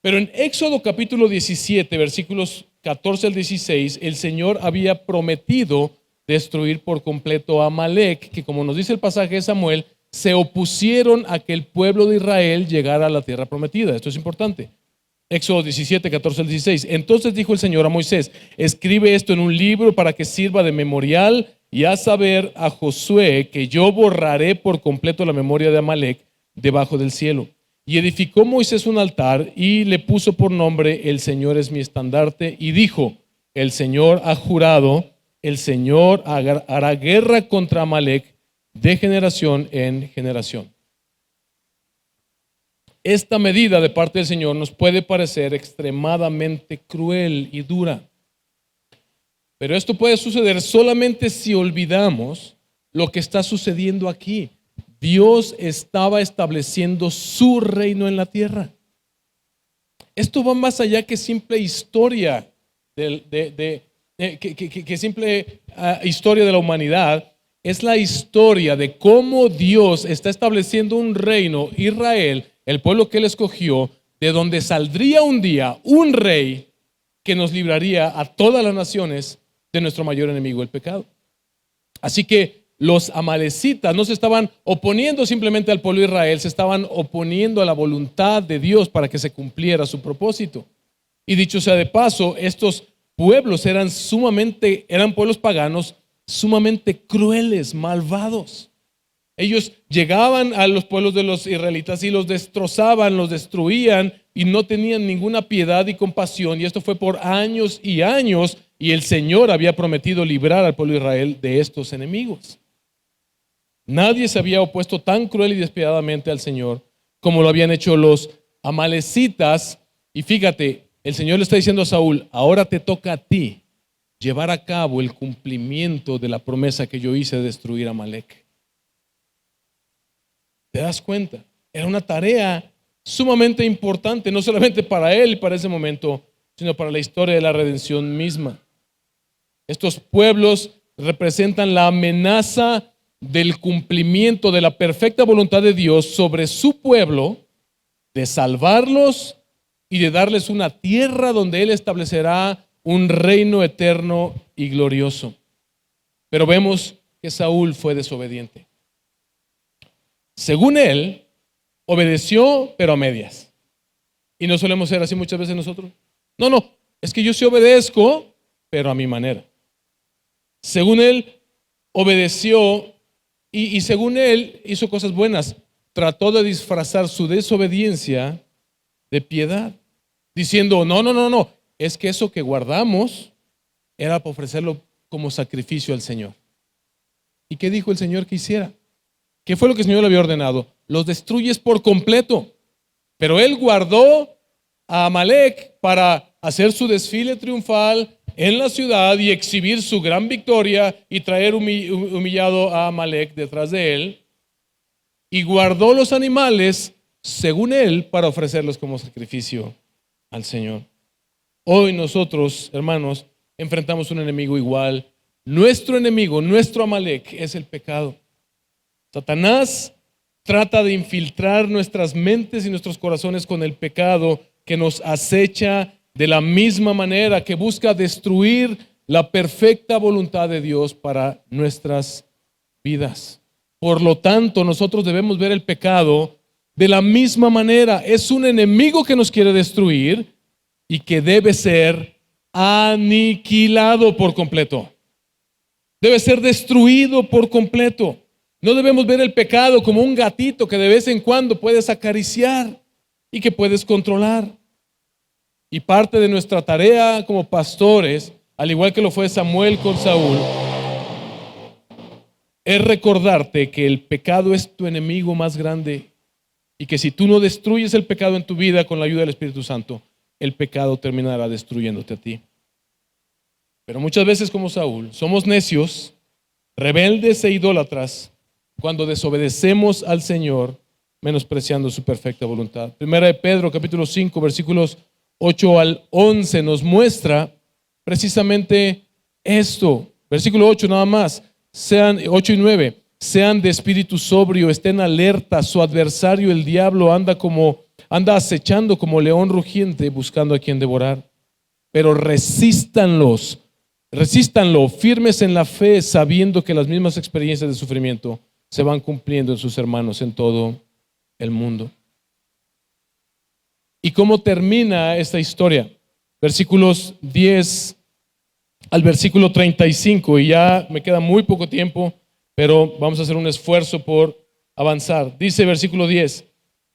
Pero en Éxodo capítulo 17, versículos 14 al 16, el Señor había prometido destruir por completo a Amalec, que como nos dice el pasaje de Samuel, se opusieron a que el pueblo de Israel llegara a la tierra prometida. Esto es importante. Éxodo 17, 14 al 16. Entonces dijo el Señor a Moisés, escribe esto en un libro para que sirva de memorial y haz saber a Josué que yo borraré por completo la memoria de Amalec debajo del cielo. Y edificó Moisés un altar y le puso por nombre el Señor es mi estandarte y dijo, el Señor ha jurado, el Señor hará guerra contra Amalec de generación en generación. Esta medida de parte del Señor nos puede parecer extremadamente cruel y dura. Pero esto puede suceder solamente si olvidamos lo que está sucediendo aquí. Dios estaba estableciendo su reino en la tierra. Esto va más allá que simple historia historia de la humanidad. Es la historia de cómo Dios está estableciendo un reino, Israel, el pueblo que él escogió, de donde saldría un día un rey que nos libraría a todas las naciones de nuestro mayor enemigo, el pecado. Así que los amalecitas no se estaban oponiendo simplemente al pueblo de Israel, se estaban oponiendo a la voluntad de Dios para que se cumpliera su propósito. Y dicho sea de paso, estos pueblos eran pueblos paganos sumamente crueles, malvados. Ellos llegaban a los pueblos de los israelitas y los destrozaban, los destruían y no tenían ninguna piedad y compasión. Y esto fue por años y años, y el Señor había prometido librar al pueblo de Israel de estos enemigos. Nadie se había opuesto tan cruel y despiadadamente al Señor como lo habían hecho los amalecitas. Y fíjate, el Señor le está diciendo a Saúl, ahora te toca a ti llevar a cabo el cumplimiento de la promesa que yo hice de destruir a Amalec. ¿Te das cuenta? Era una tarea sumamente importante, no solamente para él y para ese momento, sino para la historia de la redención misma. Estos pueblos representan la amenaza del cumplimiento de la perfecta voluntad de Dios sobre su pueblo de salvarlos y de darles una tierra donde Él establecerá un reino eterno y glorioso. Pero vemos que Saúl fue desobediente. Según él, obedeció, pero a medias. Y no solemos ser así muchas veces nosotros. No, es que yo sí obedezco, pero a mi manera. Según él, obedeció y según él hizo cosas buenas. Trató de disfrazar su desobediencia de piedad, diciendo, no, es que eso que guardamos era para ofrecerlo como sacrificio al Señor. ¿Y qué dijo el Señor que hiciera? ¿Qué fue lo que el Señor le había ordenado? Los destruyes por completo. Pero él guardó a Amalek para hacer su desfile triunfal en la ciudad y exhibir su gran victoria y traer humillado a Amalek detrás de él. Y guardó los animales, según él, para ofrecerlos como sacrificio al Señor. Hoy nosotros, hermanos, enfrentamos un enemigo igual. Nuestro enemigo, nuestro Amalek, es el pecado. Satanás trata de infiltrar nuestras mentes y nuestros corazones con el pecado que nos acecha de la misma manera, que busca destruir la perfecta voluntad de Dios para nuestras vidas. Por lo tanto, nosotros debemos ver el pecado de la misma manera. Es un enemigo que nos quiere destruir y que debe ser aniquilado por completo. Debe ser destruido por completo. No debemos ver el pecado como un gatito que de vez en cuando puedes acariciar y que puedes controlar. Y parte de nuestra tarea como pastores, al igual que lo fue Samuel con Saúl, es recordarte que el pecado es tu enemigo más grande y que si tú no destruyes el pecado en tu vida con la ayuda del Espíritu Santo, el pecado terminará destruyéndote a ti. Pero muchas veces, como Saúl, somos necios, rebeldes e idólatras cuando desobedecemos al Señor, menospreciando su perfecta voluntad. Primera de Pedro, capítulo 5, versículos 8 al 11 nos muestra precisamente esto. Versículo 8 nada más. 8 y 9. Sean de espíritu sobrio, estén alerta. Su adversario, el diablo, anda acechando como león rugiente, buscando a quien devorar. Pero resístanlo, firmes en la fe, sabiendo que las mismas experiencias de sufrimiento se van cumpliendo en sus hermanos en todo el mundo. ¿Y cómo termina esta historia? Versículos 10 al versículo 35, y ya me queda muy poco tiempo, pero vamos a hacer un esfuerzo por avanzar. Dice versículo 10,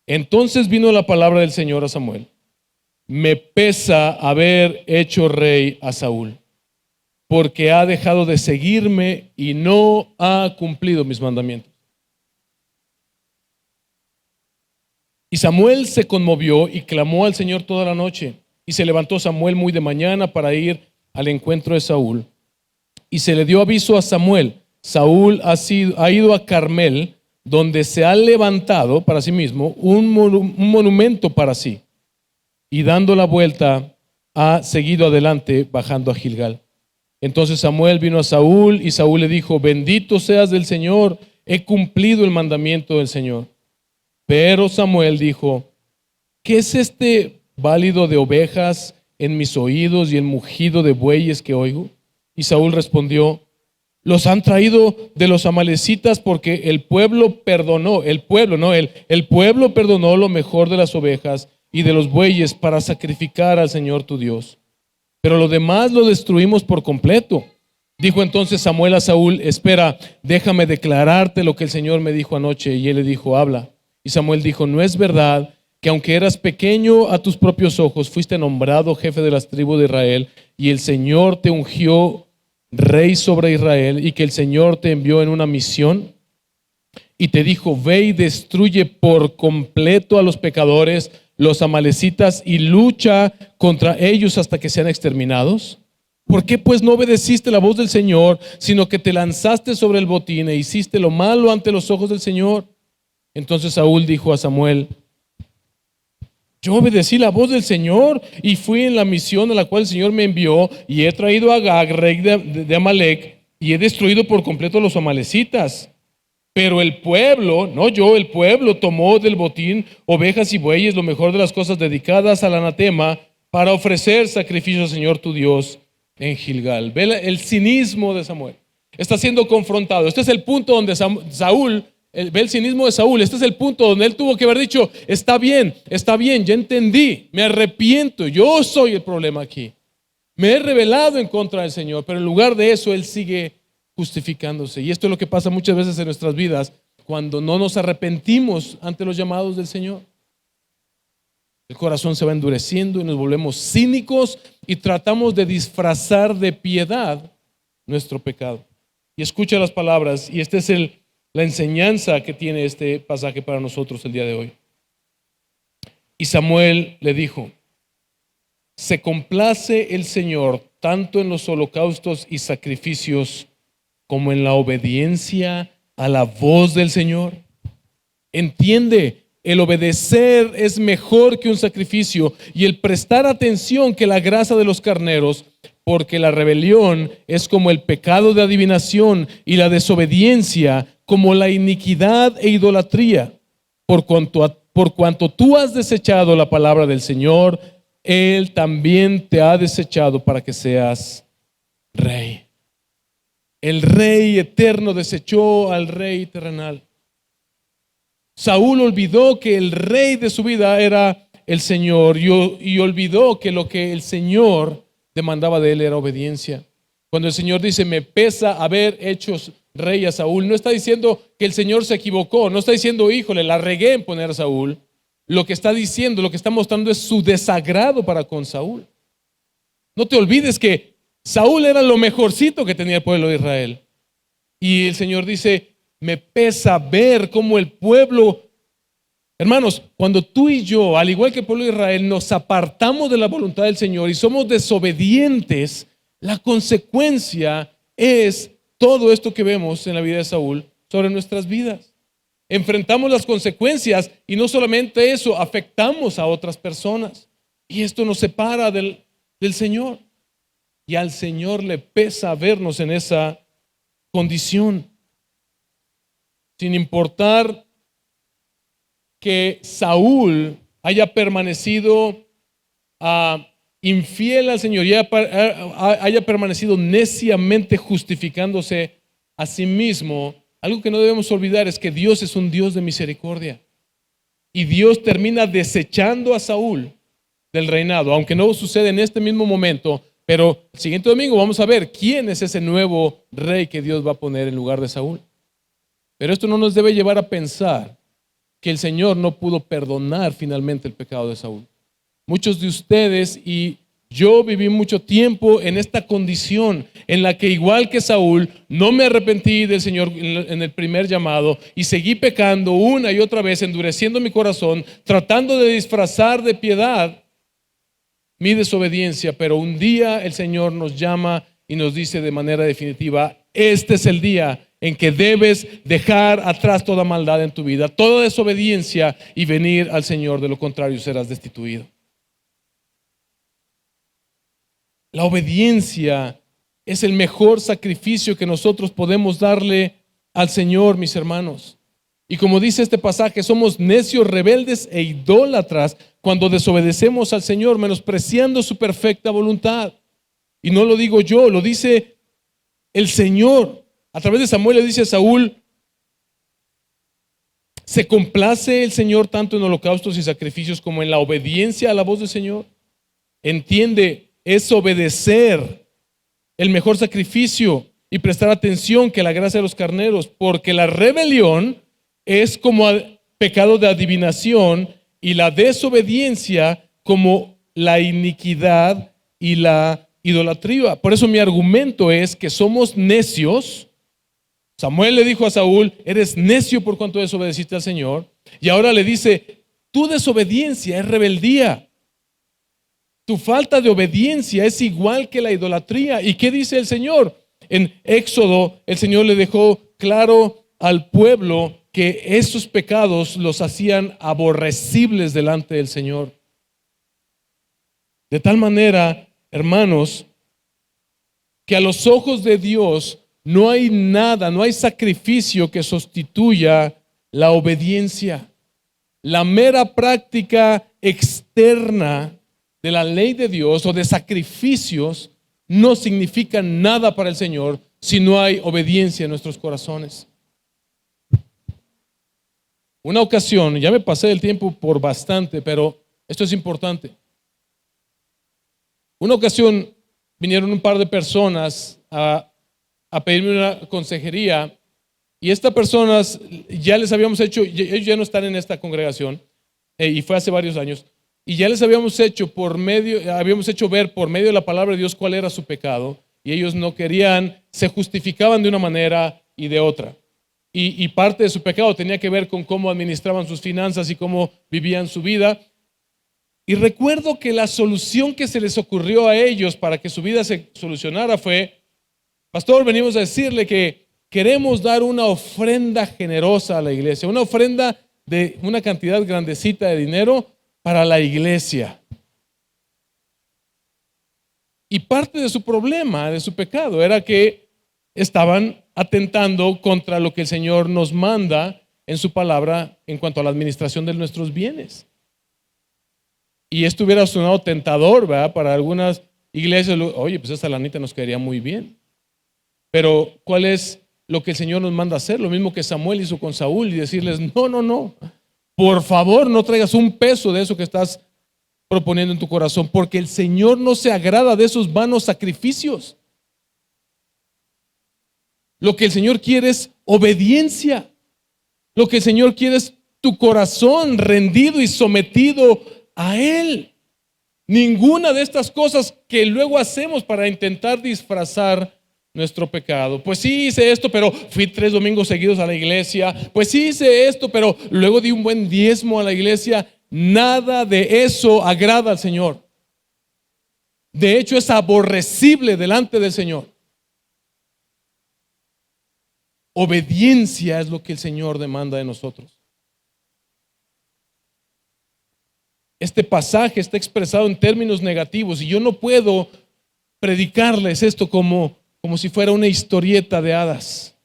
entonces vino la palabra del Señor a Samuel. Me pesa haber hecho rey a Saúl, porque ha dejado de seguirme y no ha cumplido mis mandamientos. Y Samuel se conmovió y clamó al Señor toda la noche. Y se levantó Samuel muy de mañana para ir al encuentro de Saúl. Y se le dio aviso a Samuel. Saúl ha ido a Carmel, donde se ha levantado para sí mismo un monumento para sí. Y dando la vuelta, ha seguido adelante, bajando a Gilgal. Entonces Samuel vino a Saúl y Saúl le dijo, bendito seas del Señor, he cumplido el mandamiento del Señor. Pero Samuel dijo, ¿qué es este bálido de ovejas en mis oídos y el mugido de bueyes que oigo? Y Saúl respondió, los han traído de los amalecitas porque el pueblo perdonó lo mejor de las ovejas y de los bueyes para sacrificar al Señor tu Dios. Pero lo demás lo destruimos por completo. Dijo entonces Samuel a Saúl, espera, déjame declararte lo que el Señor me dijo anoche. Y él le dijo, habla. Y Samuel dijo, ¿no es verdad que aunque eras pequeño a tus propios ojos, fuiste nombrado jefe de las tribus de Israel y el Señor te ungió rey sobre Israel y que el Señor te envió en una misión y te dijo, ve y destruye por completo a los pecadores, los amalecitas, y lucha contra ellos hasta que sean exterminados? ¿Por qué pues no obedeciste la voz del Señor, sino que te lanzaste sobre el botín e hiciste lo malo ante los ojos del Señor? Entonces Saúl dijo a Samuel, yo obedecí la voz del Señor y fui en la misión a la cual el Señor me envió y he traído a Agag, rey de Amalek, y he destruido por completo a los amalecitas. Pero el pueblo, no yo, el pueblo tomó del botín ovejas y bueyes, lo mejor de las cosas dedicadas al anatema, para ofrecer sacrificio al Señor tu Dios en Gilgal. Ve el cinismo de Samuel. Está siendo confrontado. Este es el punto donde Saúl, ve el cinismo de Saúl. Este es el punto donde él tuvo que haber dicho, está bien, ya entendí, me arrepiento, yo soy el problema aquí. Me he rebelado en contra del Señor, pero en lugar de eso él sigue justificándose. Y esto es lo que pasa muchas veces en nuestras vidas cuando no nos arrepentimos ante los llamados del Señor. El corazón se va endureciendo y nos volvemos cínicos y tratamos de disfrazar de piedad nuestro pecado. Y escucha las palabras, y esta es la enseñanza que tiene este pasaje para nosotros el día de hoy. Y Samuel le dijo, se complace el Señor tanto en los holocaustos y sacrificios como en la obediencia a la voz del Señor. Entiende, el obedecer es mejor que un sacrificio y el prestar atención que la grasa de los carneros, porque la rebelión es como el pecado de adivinación y la desobediencia como la iniquidad e idolatría. Por cuanto tú has desechado la palabra del Señor, Él también te ha desechado para que seas rey. El rey eterno desechó al rey terrenal. Saúl olvidó que el rey de su vida era el Señor y olvidó que lo que el Señor demandaba de él era obediencia. Cuando el Señor dice, me pesa haber hecho rey a Saúl, no está diciendo que el Señor se equivocó, no está diciendo, híjole, la regué en poner a Saúl. Lo que está diciendo, lo que está mostrando es su desagrado para con Saúl. No te olvides que Saúl era lo mejorcito que tenía el pueblo de Israel. Y el Señor dice, me pesa ver cómo el pueblo, hermanos, cuando tú y yo, al igual que el pueblo de Israel, nos apartamos de la voluntad del Señor y somos desobedientes, la consecuencia es todo esto que vemos en la vida de Saúl sobre nuestras vidas. Enfrentamos las consecuencias y no solamente eso, afectamos a otras personas. Y esto nos separa del Señor. Y al Señor le pesa vernos en esa condición. Sin importar que Saúl haya permanecido infiel al Señor y haya permanecido neciamente justificándose a sí mismo, algo que no debemos olvidar es que Dios es un Dios de misericordia. Y Dios termina desechando a Saúl del reinado, aunque no sucede en este mismo momento, pero el siguiente domingo vamos a ver quién es ese nuevo rey que Dios va a poner en lugar de Saúl. Pero esto no nos debe llevar a pensar que el Señor no pudo perdonar finalmente el pecado de Saúl. Muchos de ustedes y yo viví mucho tiempo en esta condición en la que, igual que Saúl, no me arrepentí del Señor en el primer llamado y seguí pecando una y otra vez, endureciendo mi corazón, tratando de disfrazar de piedad mi desobediencia. Pero un día el Señor nos llama y nos dice de manera definitiva, este es el día en que debes dejar atrás toda maldad en tu vida, toda desobediencia y venir al Señor, de lo contrario serás destituido. La obediencia es el mejor sacrificio que nosotros podemos darle al Señor, mis hermanos. Y como dice este pasaje, somos necios, rebeldes e idólatras cuando desobedecemos al Señor, menospreciando su perfecta voluntad. Y no lo digo yo, lo dice el Señor. A través de Samuel le dice a Saúl, ¿se complace el Señor tanto en holocaustos y sacrificios como en la obediencia a la voz del Señor? Entiende, es obedecer el mejor sacrificio y prestar atención que la gracia de los carneros, porque la rebelión es como pecado de adivinación y la desobediencia como la iniquidad y la idolatría. Por eso mi argumento es que somos necios. Samuel le dijo a Saúl, eres necio por cuanto desobedeciste al Señor. Y ahora le dice, tu desobediencia es rebeldía. Tu falta de obediencia es igual que la idolatría. ¿Y qué dice el Señor? En Éxodo, el Señor le dejó claro al pueblo que esos pecados los hacían aborrecibles delante del Señor. De tal manera, hermanos, que a los ojos de Dios No hay nada, no hay sacrificio que sustituya la obediencia. La mera práctica externa de la ley de Dios o de sacrificios no significa nada para el Señor si no hay obediencia en nuestros corazones. Una ocasión, ya me pasé el tiempo por bastante, pero esto es importante. Una ocasión vinieron un par de personas a pedirme una consejería y estas personas ya les habíamos hecho, ellos ya no están en esta congregación y fue hace varios años, y ya les habíamos hecho ver por medio de la palabra de Dios cuál era su pecado y ellos no querían, se justificaban de una manera y de otra. Y parte de su pecado tenía que ver con cómo administraban sus finanzas y cómo vivían su vida. Y recuerdo que la solución que se les ocurrió a ellos para que su vida se solucionara fue: pastor, venimos a decirle que queremos dar una ofrenda generosa a la iglesia, una ofrenda de una cantidad grandecita de dinero para la iglesia. Y parte de su problema, de su pecado, era que estaban atentando contra lo que el Señor nos manda en su palabra en cuanto a la administración de nuestros bienes. Y esto hubiera sonado tentador, ¿verdad? Para algunas iglesias, oye, pues esta lanita nos quedaría muy bien. Pero ¿cuál es lo que el Señor nos manda hacer? Lo mismo que Samuel hizo con Saúl y decirles: no, por favor no traigas un peso de eso que estás proponiendo en tu corazón, porque el Señor no se agrada de esos vanos sacrificios. Lo que el Señor quiere es obediencia. Lo que el Señor quiere es tu corazón rendido y sometido a Él. Ninguna de estas cosas que luego hacemos para intentar disfrazar nuestro pecado. Pues sí hice esto, pero fui 3 domingos seguidos a la iglesia. Pues sí hice esto, pero luego di un buen diezmo a la iglesia. Nada de eso agrada al Señor. De hecho, es aborrecible delante del Señor. Obediencia es lo que el Señor demanda de nosotros. Este pasaje está expresado en términos negativos y yo no puedo predicarles esto como si fuera una historieta de hadas.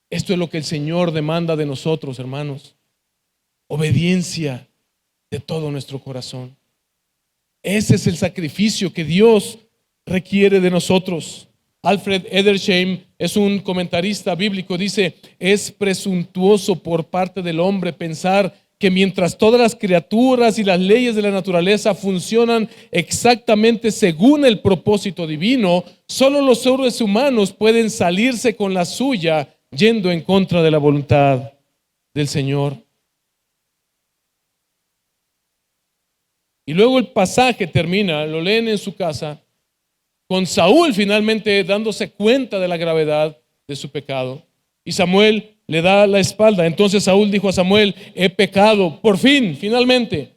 Esto es lo que el Señor demanda de nosotros, hermanos. Obediencia de todo nuestro corazón. Ese es el sacrificio que Dios requiere de nosotros. Alfred Edersheim es un comentarista bíblico, dice: es presuntuoso por parte del hombre pensar que mientras todas las criaturas y las leyes de la naturaleza funcionan exactamente según el propósito divino, solo los seres humanos pueden salirse con la suya yendo en contra de la voluntad del Señor. Y luego el pasaje termina, lo leen en su casa, con Saúl finalmente dándose cuenta de la gravedad de su pecado. Y Samuel le da la espalda. Entonces Saúl dijo a Samuel: he pecado, por fin, finalmente.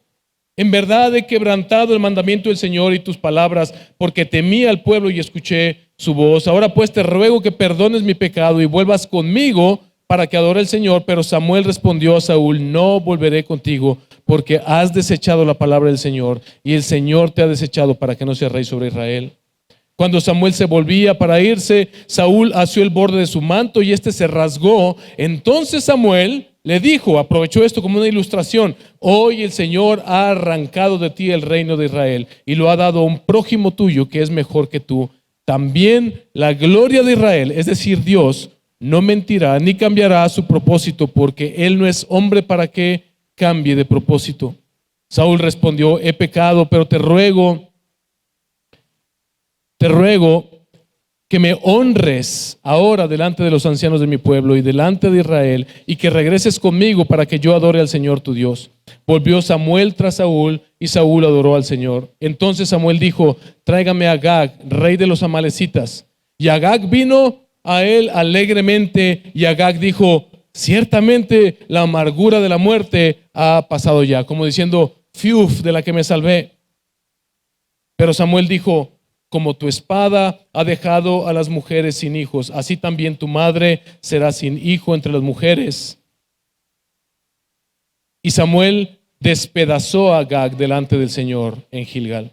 En verdad he quebrantado el mandamiento del Señor y tus palabras, porque temí al pueblo y escuché su voz. Ahora pues te ruego que perdones mi pecado y vuelvas conmigo para que adore al Señor. Pero Samuel respondió a Saúl: no volveré contigo, porque has desechado la palabra del Señor, y el Señor te ha desechado para que no seas rey sobre Israel. Cuando Samuel se volvía para irse, Saúl asió el borde de su manto y este se rasgó. Entonces Samuel le dijo, aprovechó esto como una ilustración: hoy el Señor ha arrancado de ti el reino de Israel y lo ha dado a un prójimo tuyo que es mejor que tú. También la gloria de Israel, es decir, Dios, no mentirá ni cambiará su propósito, porque Él no es hombre para que cambie de propósito. Saúl respondió: he pecado, pero te ruego que me honres ahora delante de los ancianos de mi pueblo y delante de Israel, y que regreses conmigo para que yo adore al Señor tu Dios. Volvió Samuel tras Saúl y Saúl adoró al Señor. Entonces Samuel dijo: tráigame a Agag, rey de los amalecitas. Y Agag vino a él alegremente, y Agag dijo: ciertamente la amargura de la muerte ha pasado ya, como diciendo: fiuf, de la que me salvé. Pero Samuel dijo: como tu espada ha dejado a las mujeres sin hijos, así también tu madre será sin hijo entre las mujeres. Y Samuel despedazó a Agag delante del Señor en Gilgal.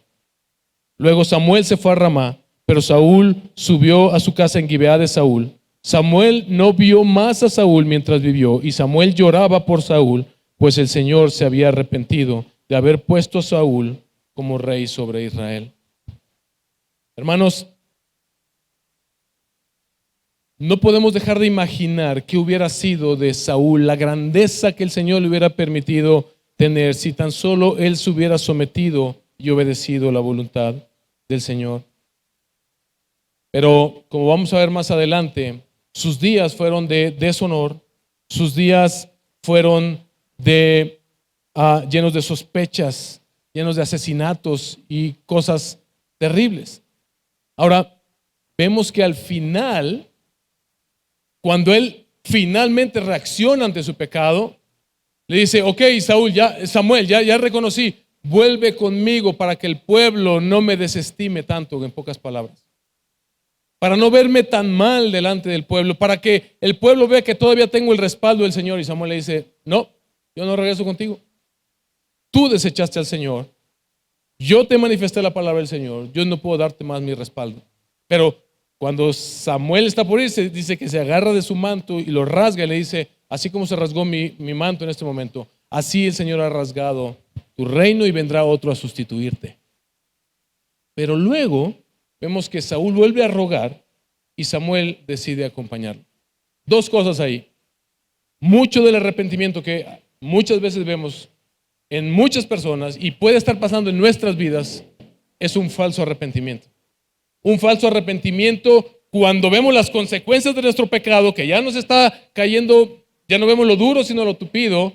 Luego Samuel se fue a Ramá, pero Saúl subió a su casa en Gibeá de Saúl. Samuel no vio más a Saúl mientras vivió, y Samuel lloraba por Saúl, pues el Señor se había arrepentido de haber puesto a Saúl como rey sobre Israel. Hermanos, no podemos dejar de imaginar qué hubiera sido de Saúl, la grandeza que el Señor le hubiera permitido tener si tan solo él se hubiera sometido y obedecido la voluntad del Señor. Pero como vamos a ver más adelante, sus días fueron de deshonor, sus días fueron llenos de sospechas, llenos de asesinatos y cosas terribles. Ahora, vemos que al final, cuando él finalmente reacciona ante su pecado, le dice: ok, Samuel, ya reconocí, vuelve conmigo para que el pueblo no me desestime tanto, en pocas palabras. Para no verme tan mal delante del pueblo, para que el pueblo vea que todavía tengo el respaldo del Señor. Y Samuel le dice: no, yo no regreso contigo. Tú desechaste al Señor. Yo te manifesté la palabra del Señor. Yo no puedo darte más mi respaldo. Pero cuando Samuel está por irse, dice que se agarra de su manto y lo rasga y le dice: así como se rasgó mi manto en este momento, así el Señor ha rasgado tu reino y vendrá otro a sustituirte. Pero luego vemos que Saúl vuelve a rogar y Samuel decide acompañarlo. Dos cosas ahí. Mucho del arrepentimiento que muchas veces vemos en muchas personas y puede estar pasando en nuestras vidas es un falso arrepentimiento. Un falso arrepentimiento cuando vemos las consecuencias de nuestro pecado, que ya nos está cayendo, ya no vemos lo duro sino lo tupido,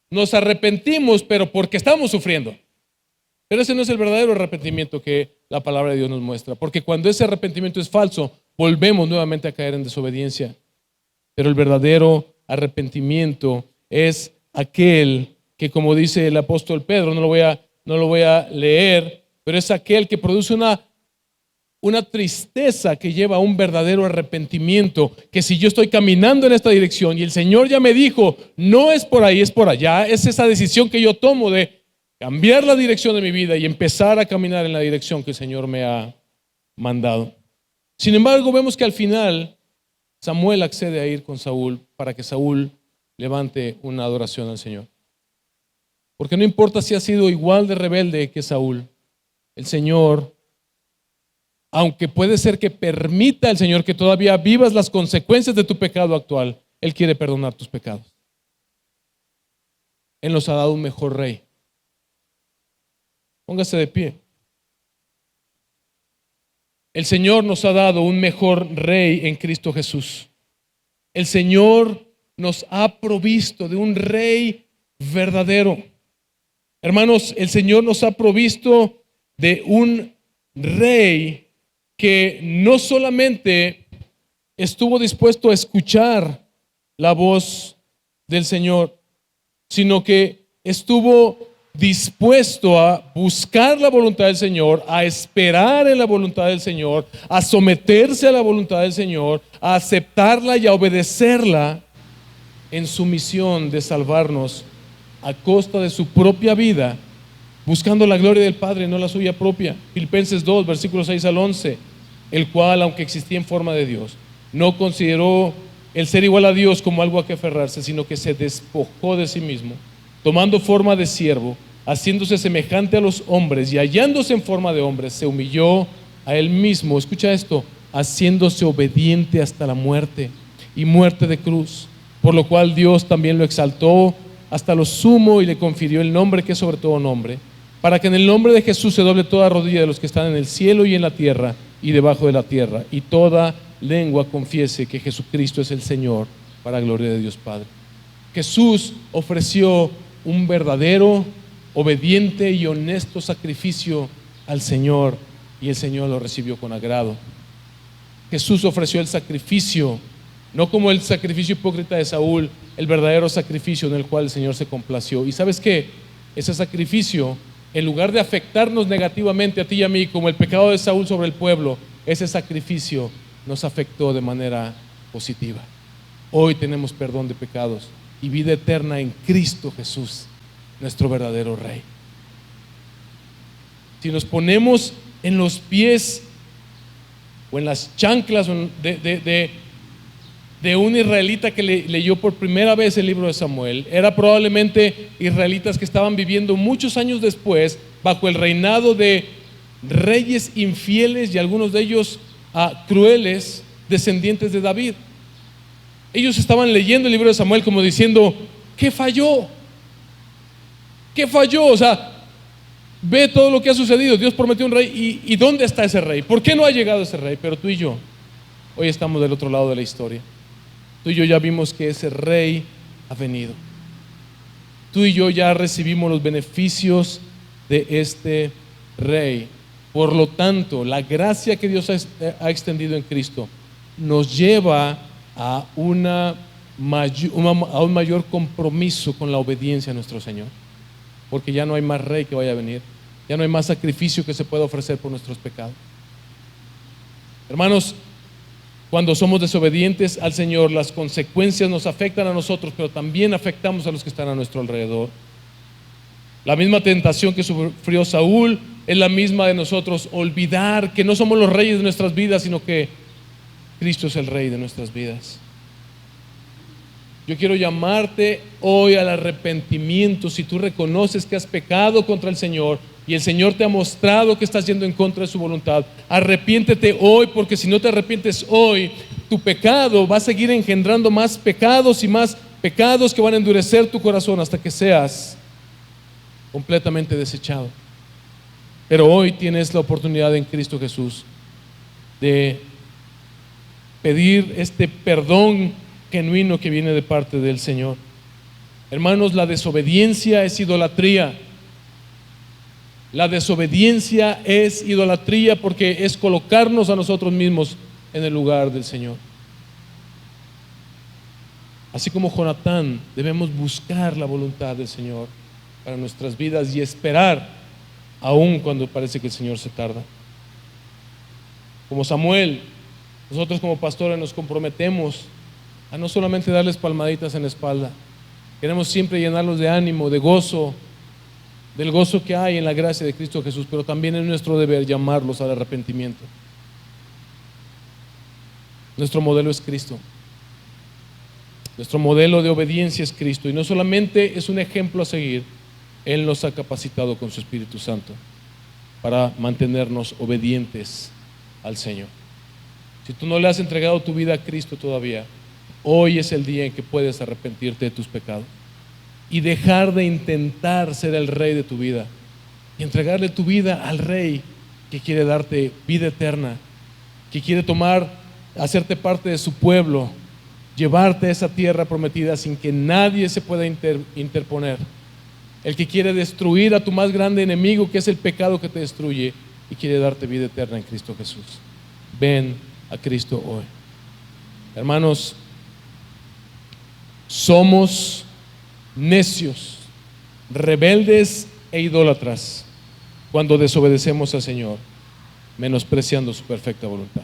nos arrepentimos, pero porque estamos sufriendo. Pero ese no es el verdadero arrepentimiento que la palabra de Dios nos muestra, porque cuando ese arrepentimiento es falso, volvemos nuevamente a caer en desobediencia. Pero el verdadero arrepentimiento es aquel que, como dice el apóstol Pedro, no lo voy a leer, pero es aquel que produce una tristeza que lleva a un verdadero arrepentimiento, que si yo estoy caminando en esta dirección y el Señor ya me dijo, no es por ahí, es por allá, es esa decisión que yo tomo de cambiar la dirección de mi vida y empezar a caminar en la dirección que el Señor me ha mandado. Sin embargo, vemos que al final Samuel accede a ir con Saúl para que Saúl levante una adoración al Señor. Porque no importa si ha sido igual de rebelde que Saúl, el Señor, aunque puede ser que permita el Señor que todavía vivas las consecuencias de tu pecado actual, Él quiere perdonar tus pecados. Él nos ha dado un mejor rey. Póngase de pie. El Señor nos ha dado un mejor rey en Cristo Jesús. El Señor nos ha provisto de un rey verdadero. Hermanos, el Señor nos ha provisto de un rey que no solamente estuvo dispuesto a escuchar la voz del Señor, sino que estuvo dispuesto a buscar la voluntad del Señor, a esperar en la voluntad del Señor, a someterse a la voluntad del Señor, a aceptarla y a obedecerla en su misión de salvarnos a costa de su propia vida, buscando la gloria del Padre, no la suya propia. Filipenses 2, versículos 6 al 11, el cual, aunque existía en forma de Dios, no consideró el ser igual a Dios como algo a que aferrarse, sino que se despojó de sí mismo, tomando forma de siervo, haciéndose semejante a los hombres y hallándose en forma de hombre, se humilló a él mismo. Escucha esto: haciéndose obediente hasta la muerte y muerte de cruz, por lo cual Dios también lo exaltó hasta lo sumo y le confirió el nombre que es sobre todo nombre, para que en el nombre de Jesús se doble toda rodilla de los que están en el cielo y en la tierra y debajo de la tierra, y toda lengua confiese que Jesucristo es el Señor, para gloria de Dios Padre. Jesús ofreció un verdadero, obediente y honesto sacrificio al Señor, y el Señor lo recibió con agrado. Jesús ofreció el sacrificio, no como el sacrificio hipócrita de Saúl, el verdadero sacrificio en el cual el Señor se complació. ¿Y sabes qué? Ese sacrificio, en lugar de afectarnos negativamente a ti y a mí como el pecado de Saúl sobre el pueblo, ese sacrificio nos afectó de manera positiva. Hoy tenemos perdón de pecados y vida eterna en Cristo Jesús, nuestro verdadero Rey. Si nos ponemos en los pies o en las chanclas de un israelita que leyó por primera vez el libro de Samuel. Era probablemente israelitas que estaban viviendo muchos años después bajo el reinado de reyes infieles y algunos de ellos crueles, descendientes de David. Ellos estaban leyendo el libro de Samuel como diciendo: ¿qué falló? ¿Qué falló? O sea, ve todo lo que ha sucedido. Dios prometió un rey y ¿dónde está ese rey? ¿Por qué no ha llegado ese rey? Pero tú y yo hoy estamos del otro lado de la historia. Tú y yo ya vimos que ese rey ha venido. Tú y yo ya recibimos los beneficios de este rey. Por lo tanto, la gracia que Dios ha extendido en Cristo nos lleva a un mayor compromiso con la obediencia a nuestro Señor, porque ya no hay más rey que vaya a venir, ya no hay más sacrificio que se pueda ofrecer por nuestros pecados. Hermanos, cuando somos desobedientes al Señor, las consecuencias nos afectan a nosotros, pero también afectamos a los que están a nuestro alrededor. La misma tentación que sufrió Saúl es la misma de nosotros: olvidar que no somos los reyes de nuestras vidas, sino que Cristo es el Rey de nuestras vidas. Yo quiero llamarte hoy al arrepentimiento. Si tú reconoces que has pecado contra el Señor y el Señor te ha mostrado que estás yendo en contra de su voluntad, arrepiéntete hoy, porque si no te arrepientes hoy, tu pecado va a seguir engendrando más pecados y más pecados que van a endurecer tu corazón hasta que seas completamente desechado. Pero hoy tienes la oportunidad en Cristo Jesús de pedir este perdón genuino que viene de parte del Señor. Hermanos, la desobediencia es idolatría. La desobediencia es idolatría porque es colocarnos a nosotros mismos en el lugar del Señor. Así como Jonatán, debemos buscar la voluntad del Señor para nuestras vidas y esperar aun cuando parece que el Señor se tarda. Como Samuel, nosotros como pastores nos comprometemos a no solamente darles palmaditas en la espalda. Queremos siempre llenarlos de ánimo, de gozo, del gozo que hay en la gracia de Cristo Jesús, pero también es nuestro deber llamarlos al arrepentimiento. Nuestro modelo es Cristo. Nuestro modelo de obediencia es Cristo, y no solamente es un ejemplo a seguir, Él nos ha capacitado con su Espíritu Santo para mantenernos obedientes al Señor. Si tú no le has entregado tu vida a Cristo todavía, hoy es el día en que puedes arrepentirte de tus pecados y dejar de intentar ser el rey de tu vida y entregarle tu vida al Rey que quiere darte vida eterna, que quiere hacerte parte de su pueblo, llevarte a esa tierra prometida sin que nadie se pueda interponer. El que quiere destruir a tu más grande enemigo, que es el pecado que te destruye, y quiere darte vida eterna en Cristo Jesús. Ven a Cristo hoy. Hermanos, somos necios, rebeldes e idólatras cuando desobedecemos al Señor, menospreciando su perfecta voluntad.